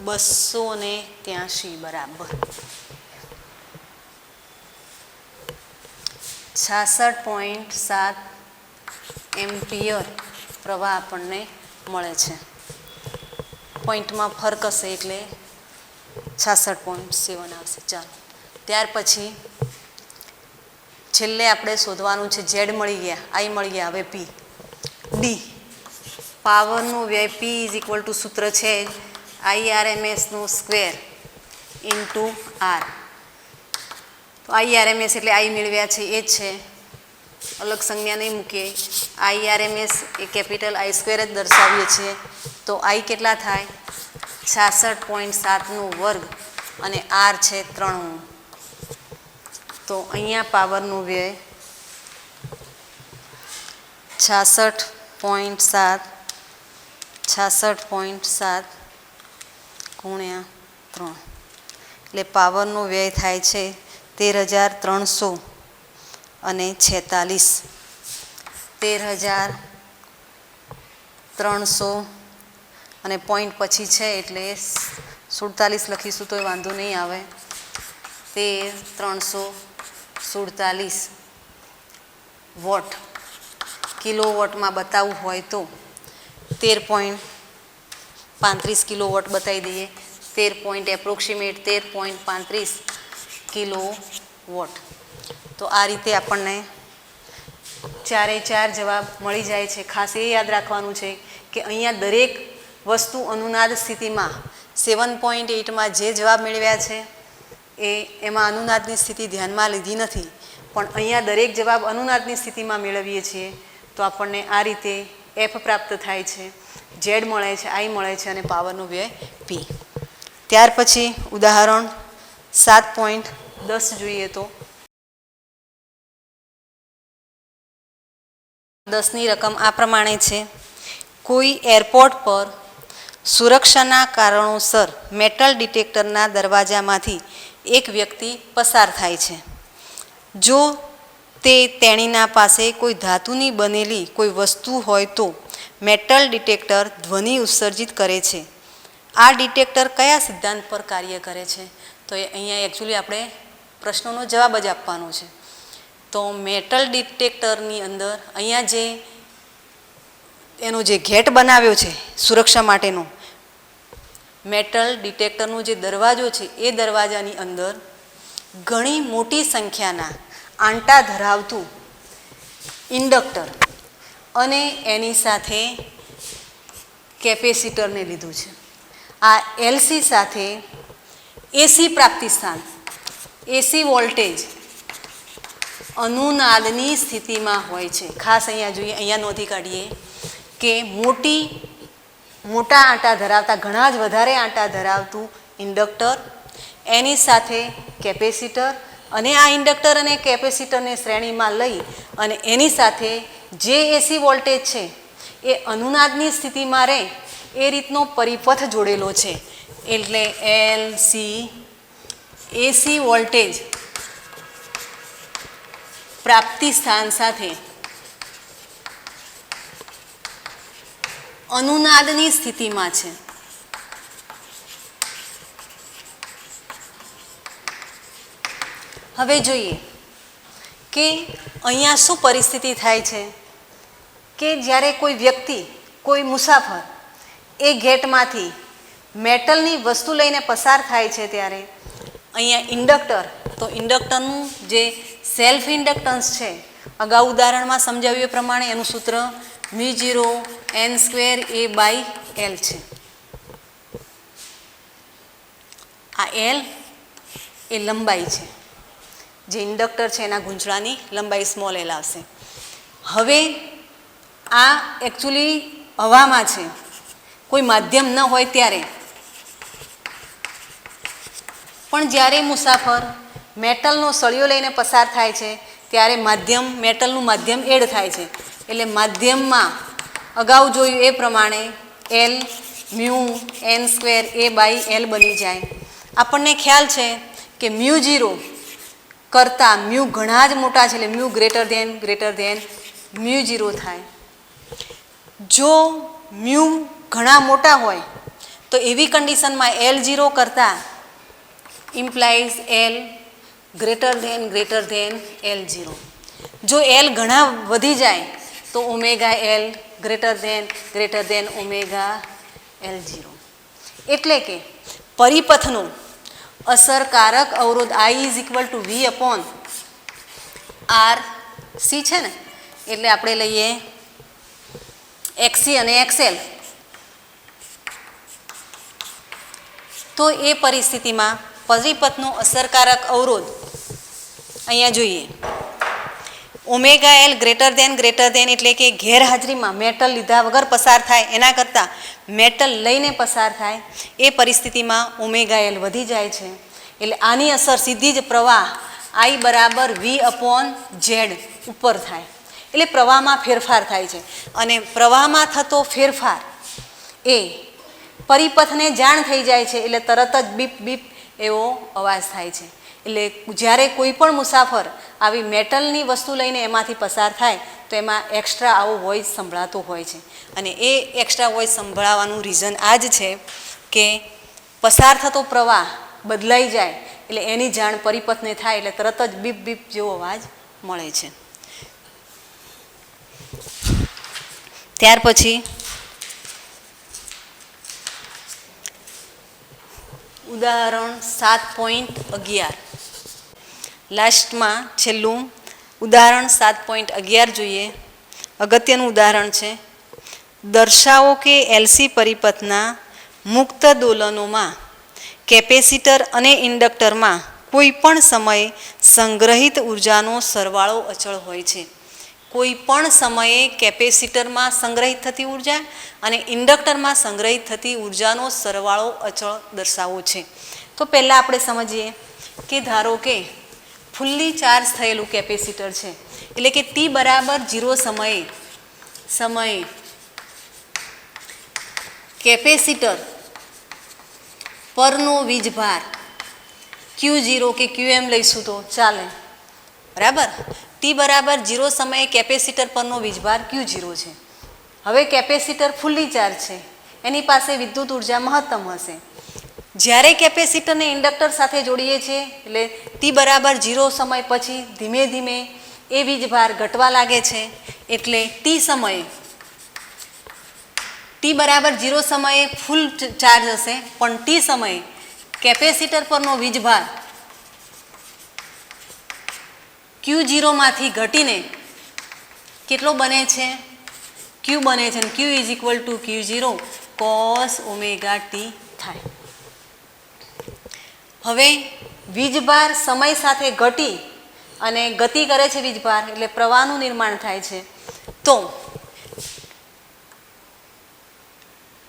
283 બરાબર 66.7 એમ્પિયર પ્રવાહ આપણને મળે છે. પોઈન્ટમાં ફરક હશે એટલે 66.7 આવશે. ચાલો ત્યાર પછી છેલ્લે આપણે શોધવાનું છે. ઝેડ મળી ગયા, આઈ મળી ગયા, હવે પી. ડી પાવરનું વ્યય પી ઇઝ ઇક્વલ ટુ સૂત્ર છે IRMSનું સ્ક્વેર ઇન્ટુ આર. તો IRMS એટલે આઈ મેળવ્યા છે એ જ છે, અલગ સંજ્ઞા નહીં મૂકીએ. IRMS A capital i square જ દર્શાવીએ છીએ. તો આઈ કેટલા થાય? 66.7નો વર્ગ અને આર છે 3. તો અહીંયા પાવરનું વ્યય 66.7 ગુણ્યા 3 એટલે પાવરનો વ્યય થાય છે 13,346. 13,300 અને પોઈન્ટ પછી છે એટલે 47 લખીશું તો વાંધો નહીં આવે. 13,347 વોટ. કિલો વોટમાં બતાવવું હોય તો 13.35 કિલો વોટ બતાવી દઈએ. 13.35 કિલો વોટ. તો આ રીતે આપણને 4 જવાબ મળી જાય છે. ખાસ એ યાદ રાખવાનું છે કે અહીંયા દરેક વસ્તુ અનુનાદ સ્થિતિમાં 7.8માં જે જવાબ મેળવ્યા છે એમાં અનુનાદની સ્થિતિ ધ્યાનમાં લીધી નથી, પણ અહીંયા દરેક જવાબ અનુનાદની સ્થિતિમાં મેળવીએ છીએ. તો આપણને આ રીતે એફ પ્રાપ્ત થાય છે, ઝેડ મળે છે, આઈ મળે છે અને પાવરનો વ્યય પી. ત્યાર પછી ઉદાહરણ 7.10 જોઈએ તો 10ની રકમ આ પ્રમાણે છે. કોઈ એરપોર્ટ પર સુરક્ષાના કારણોસર મેટલ ડિટેક્ટરના દરવાજામાંથી એક વ્યક્તિ પસાર થાય છે. જો તેણીના પાસે કોઈ ધાતુની બનેલી કોઈ વસ્તુ હોય તો મેટલ ડિટેક્ટર ધ્વનિ ઉત્સર્જિત કરે છે. આ ડિટેક્ટર કયા સિદ્ધાંત પર કાર્ય કરે છે? તો અહીંયા એકચ્યુઅલી આપણે પ્રશ્નોનો જવાબ જ આપવાનો છે. તો મેટલ ડિટેક્ટરની અંદર અહીંયા જે એનો જે ગેટ બનાવ્યો છે સુરક્ષા માટેનો, મેટલ ડિટેક્ટરનો જે દરવાજો છે એ દરવાજાની અંદર ઘણી મોટી સંખ્યાના આંટા ધરાવતું ઇન્ડક્ટર અને એની સાથે કેપેસિટરને લીધું છે. આ એલસી સાથે એસી પ્રાપ્તિ સ્થાન, એસી વોલ્ટેજ અનુનાદની સ્થિતિમાં હોય છે. ખાસ અહીંયા જોઈએ, અહીંયા નોંધી કાઢીએ કે મોટા આંટા ધરાવતા, ઘણા જ વધારે આંટા ધરાવતું ઇન્ડક્ટર, એની સાથે કેપેસિટર, અને આ ઇન્ડક્ટર અને કેપેસિટરને શ્રેણીમાં લઈ અને એની સાથે જે એસી વોલ્ટેજ છે એ અનુનાદની સ્થિતિમાં રહે એ રીતનો પરિપથ જોડેલો છે. એટલે એલ સી એસી વોલ્ટેજ પ્રાપ્તિ સ્થાન સાથે અનુનાદની સ્થિતિમાં છે. હવે જોઈએ કે અહીંયા શું પરિસ્થિતિ થાય છે કે જ્યારે કોઈ વ્યક્તિ, કોઈ મુસાફર એ ગેટમાંથી મેટલની વસ્તુ લઈને પસાર થાય છે ત્યારે અહીંયા ઇન્ડક્ટર, તો ઇન્ડક્ટરનું જે સેલ્ફ ઇન્ડક્ટન્સ છે અગાઉ ઉદાહરણમાં સમજાવ્યું એ પ્રમાણે એનું સૂત્ર μ0 n²a/l છે. આ એલ એ લંબાઈ છે, જે ઇન્ડક્ટર છે એના ગૂંચળાની લંબાઈ સ્મોલ એલ આવશે. હવે આ એકચ્યુઅલી હવામાં છે, કોઈ માધ્યમ ન હોય ત્યારે, પણ જ્યારે મુસાફર મેટલનો સળિયો લઈને પસાર થાય છે ત્યારે મેટલનું માધ્યમ એડ થાય છે. એટલે માધ્યમમાં અગાઉ જોયું એ પ્રમાણે L mu N square A by L બની જાય. આપણને ખ્યાલ છે કે મ્યુ 0 કરતાં મ્યુ ઘણા જ મોટા છે, એટલે મ્યુ ગ્રેટર ધેન મ્યુ 0 થાય. જો મ્યુ ઘણા મોટા હોય તો એવી કન્ડિશનમાં L0 કરતાં implies L greater than L0. જો L ઘણા વધી જાય તો omega L greater than omega L0. એટલે કે પરિપથનો અસરકારક અવરોધ I = V અપોન RC છે ને, એટલે આપણે લઈએ XC અને XL. તો એ પરિસ્થિતિમાં પરિપથનો અસરકારક અવરોધ અહીંયા જોઈએ ઓમેગા L ગ્રેટર ધેન એટલે કે ગેરહાજરીમાં મેટલ લીધા વગર પસાર થાય એના કરતાં મેટલ લઈને પસાર થાય એ પરિસ્થિતિમાં ઓમેગા L વધી જાય છે. એટલે આની અસર સીધી જ પ્રવાહ I બરાબર V અપોન Z ઉપર થાય. એટલે પ્રવાહમાં ફેરફાર થાય છે અને પ્રવાહમાં થતો ફેરફાર એ પરિપથને જાણ થઈ જાય છે. એટલે તરત જ બીપ બીપ એવો અવાજ થાય છે. એટલે જ્યારે કોઈ પણ મુસાફર આવી મેટલની વસ્તુ લઈને એમાંથી પસાર થાય તો એમાં એક્સ્ટ્રા આવો વોઇસ સંભળાતો હોય છે. અને એ એક્સ્ટ્રા વોઇસ સંભળાવવાનું રીઝન આ જ છે કે પસાર થતો પ્રવાહ બદલાઈ જાય એટલે એની જાણ પરિપથને થાય એટલે તરત જ બીપ બીપ જેવો અવાજ મળે છે. ત્યાર પછી ઉદાહરણ 7.11 લાસ્ટમાં છેલ્લું ઉદાહરણ 7.11 જોઈએ. અગત્યનું ઉદાહરણ છે. દર્શાવો કે એલસી પરિપથના મુક્ત દોલનોમાં કેપેસિટર અને ઇન્ડક્ટરમાં કોઈ પણ સમયે સંગ્રહિત ઉર્જાનો સરવાળો અચળ હોય છે. કોઈ પણ સમયે કેપેસિટરમાં સંગ્રહિત થતી ઉર્જા અને ઇન્ડક્ટરમાં સંગ્રહિત થતી ઉર્જાનો સરવાળો અચળ દર્શાવવો છે. તો પહેલાં આપણે સમજીએ કે ધારો કે ફૂલ્લી ચાર્જ થયેલું કેપેસિટર છે, એટલે કે T બરાબર 0 સમયે કેપેસિટર પરનો વીજભાર Q0 કે QM લઈશું તો ચાલે, બરાબર. T બરાબર 0 સમયે કેપેસિટર પરનો વીજભાર Q0 છે. હવે કેપેસિટર ફૂલ્લી ચાર્જ છે, એની પાસે વિદ્યુત ઉર્જા મહત્તમ હશે. જ્યારે કેપેસિટરને ઇન્ડક્ટર સાથે જોડીએ છીએ એટલે T બરાબર 0 સમય પછી ધીમે ધીમે એ વીજભાર ઘટવા લાગે છે. એટલે T બરાબર 0 સમયે ફૂલ ચાર્જ હશે, પણ T સમયે કેપેસિટર પરનો વીજભાર Q0 માંથી ઘટીને કેટલો બને છે? Q બને છે. Q = Q0 cos omega T થાય. હવે વીજભાર સમય સાથે ઘટી અને ગતિ કરે છે વીજભાર, એટલે પ્રવાહનું નિર્માણ થાય છે. તો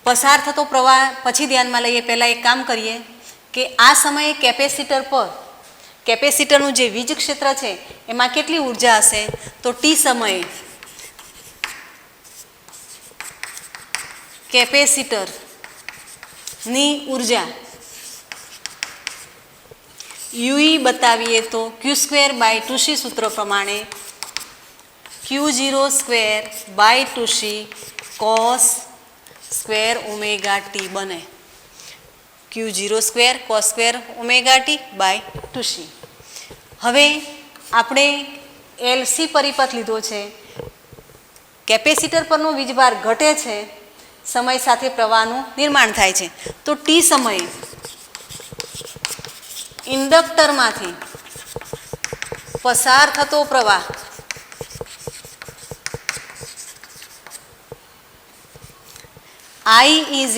પસાર થતો પ્રવાહ પછી ધ્યાનમાં લઈએ. પહેલાં એક કામ કરીએ કે આ સમયે કેપેસિટરનું જે વીજ ક્ષેત્ર છે એમાં કેટલી ઉર્જા હશે? તો T સમયે કેપેસિટરની ઉર્જા UE બતાવીએ તો Q²/2C સૂત્ર પ્રમાણે Q0²/2C cos square omega T બને. Q0² cos square omega T/2C. હવે આપણે એલસી પરિપથ લીધો છે. કેપેસિટર પરનો વીજભાર ઘટે છે, સમય સાથે પ્રવાહનું નિર્માણ થાય છે. તો T સમયે ઇન્ડક્ટરમાંથી પસાર થતો પ્રવાહ I =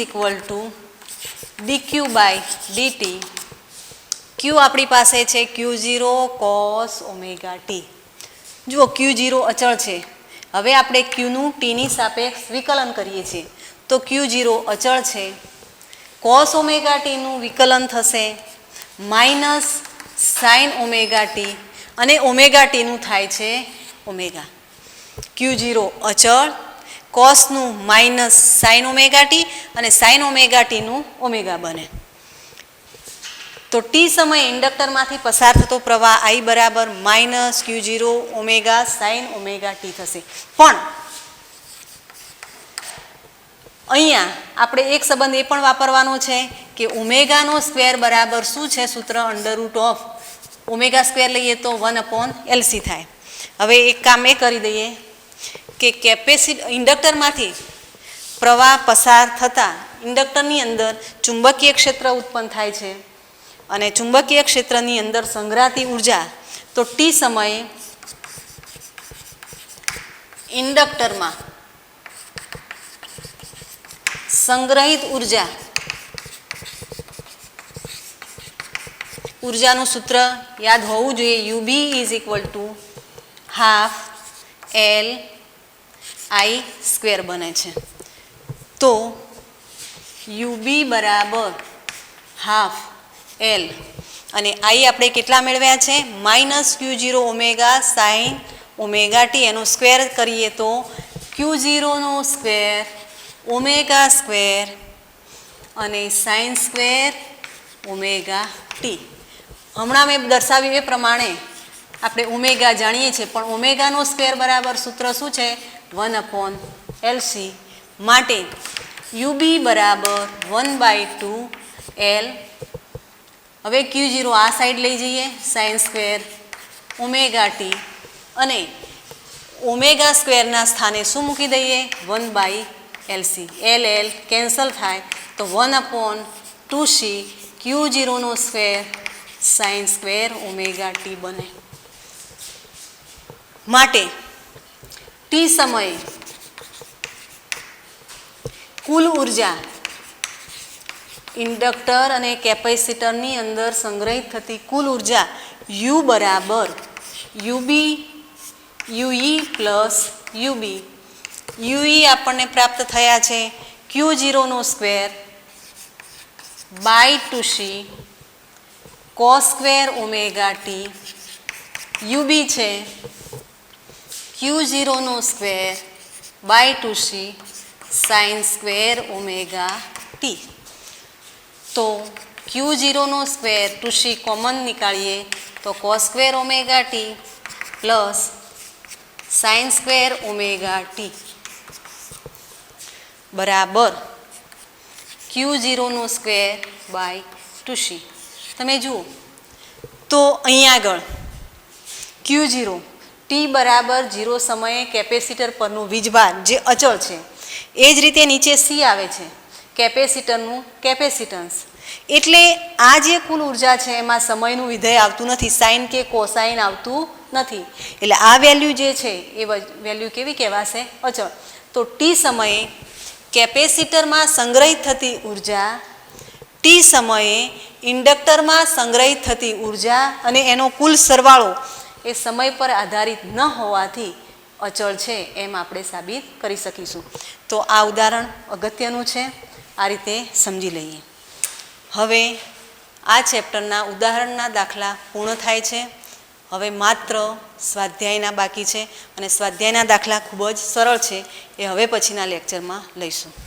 dq/dt. Q આપણી પાસે છે Q0 cos ઓમેગા T. જુઓ Q0 અચળ છે. હવે આપણે Qનું Tની સાપેક્ષ વિકલન કરીએ છીએ તો Q0 અચળ છે. cos ઓમેગા Tનું વિકલન થશે -sin ઓમેગા T અને ઓમેગા Tનું થાય છે ઓમેગા. Q0 અચળ, કોસનું માઇનસ સાઇન ઓમેગા ટી અને સાઇન ઓમેગા ટીનું ઓમેગા બને. તો ટી સમયે ઇન્ડક્ટરમાંથી પસાર થતો પ્રવાહ I બરાબર minus Q0 omega sine omega T થશે. પણ અહીંયા આપણે એક સંબંધ એ પણ વાપરવાનો છે કે ઓમેગાનો સ્ક્વેર બરાબર શું છે? સૂત્ર અંડરરૂટ ઓફ ઓમેગા સ્ક્વેર લઈએ તો 1/LC થાય. હવે એક કામ એ કરી દઈએ કે ઇન્ડક્ટરમાંથી પ્રવાહ પસાર થતાં ઇન્ડક્ટરની અંદર ચુંબકીય ક્ષેત્ર ઉત્પન્ન થાય છે અને ચુંબકીય ક્ષેત્રની અંદર સંગ્રહાતી ઉર્જા તો ટી સમયે ઇન્ડક્ટરમાં સંગ્રહિત ઉર્જાનું સૂત્ર યાદ હોવું જોઈએ. UB is equal two half LI² બને છે. તો UB બરાબર હાફ L અને I આપણે કેટલા મેળવ્યા છે? Minus Q0 omega sine omega T. એનો સ્ક્વેર કરીએ તો Q0નો સ્ક્વેર ઓમેગા સ્ક્વેર અને સાઇન સ્ક્વેર ઓમેગા ટી. હમણાં મેં દર્શાવ્યું એ પ્રમાણે આપણે ઓમેગા જાણીએ છીએ, પણ ઓમેગાનો સ્ક્વેર બરાબર સૂત્ર શું છે? 1/LC. માટે UB બરાબર 1/2L. હવે Q0 આ સાઈડ લઈ જઈએ, સાઇન સ્ક્વેર ઓમેગા ટી અને ઓમેગા સ્ક્વેરના સ્થાને શું મૂકી દઈએ? 1/LC. LL કેન્સલ થાય તો 1/2C Q0નો square sine square omega t બને. માટે ટી સમયે કુલ ઉર્જા ઇન્ડક્ટર અને કેપેસિટરની અંદર સંગ્રહિત થતી કુલ ઉર્જા U બરાબર UE પ્લસ UB. UE આપણને પ્રાપ્ત થયા છે Q0નો square by 2C cos square omega t. UB છે Q0નો square by 2C sine square omega t. તો Q0નો સ્ક્વેર 2C કોમન નીકાળીએ તો cos square omega t plus sine square omega t બરાબર Q0નો સ્ક્વેર બાય 2C. તમે જુઓ તો અહીંયા આગળ Q0 ટી બરાબર 0 સમયે કેપેસિટર પરનું વીજભાર જે અચળ છે, એ જ રીતે નીચે C આવે છે કેપેસિટરનું કેપેસિટન્સ. એટલે આ જે કુલ ઉર્જા છે એમાં સમયનું વિધેય આવતું નથી, સાઇન કે કોસાઇન આવતું નથી. એટલે આ વેલ્યુ જે છે એ વેલ્યુ કેવી કહેવાશે? અચળ. તો ટી સમયે કેપેસિટરમાં સંગ્રહિત થતી ઉર્જા ટી સમયે ઇન્ડક્ટરમાં સંગ્રહિત થતી ઉર્જા અને એનો કુલ સરવાળો એ સમય પર આધારિત ન હોવાથી અચળ છે એમ આપણે સાબિત કરી શકીશું. તો આ ઉદાહરણ અગત્યનું છે, આ રીતે સમજી લઈએ. હવે આ ચેપ્ટરના ઉદાહરણના દાખલા પૂર્ણ થાય છે. હવે માત્ર સ્વાધ્યાયના બાકી છે અને સ્વાધ્યાયના દાખલા ખૂબ જ સરળ છે, એ હવે પછીના લેક્ચરમાં લઈશું.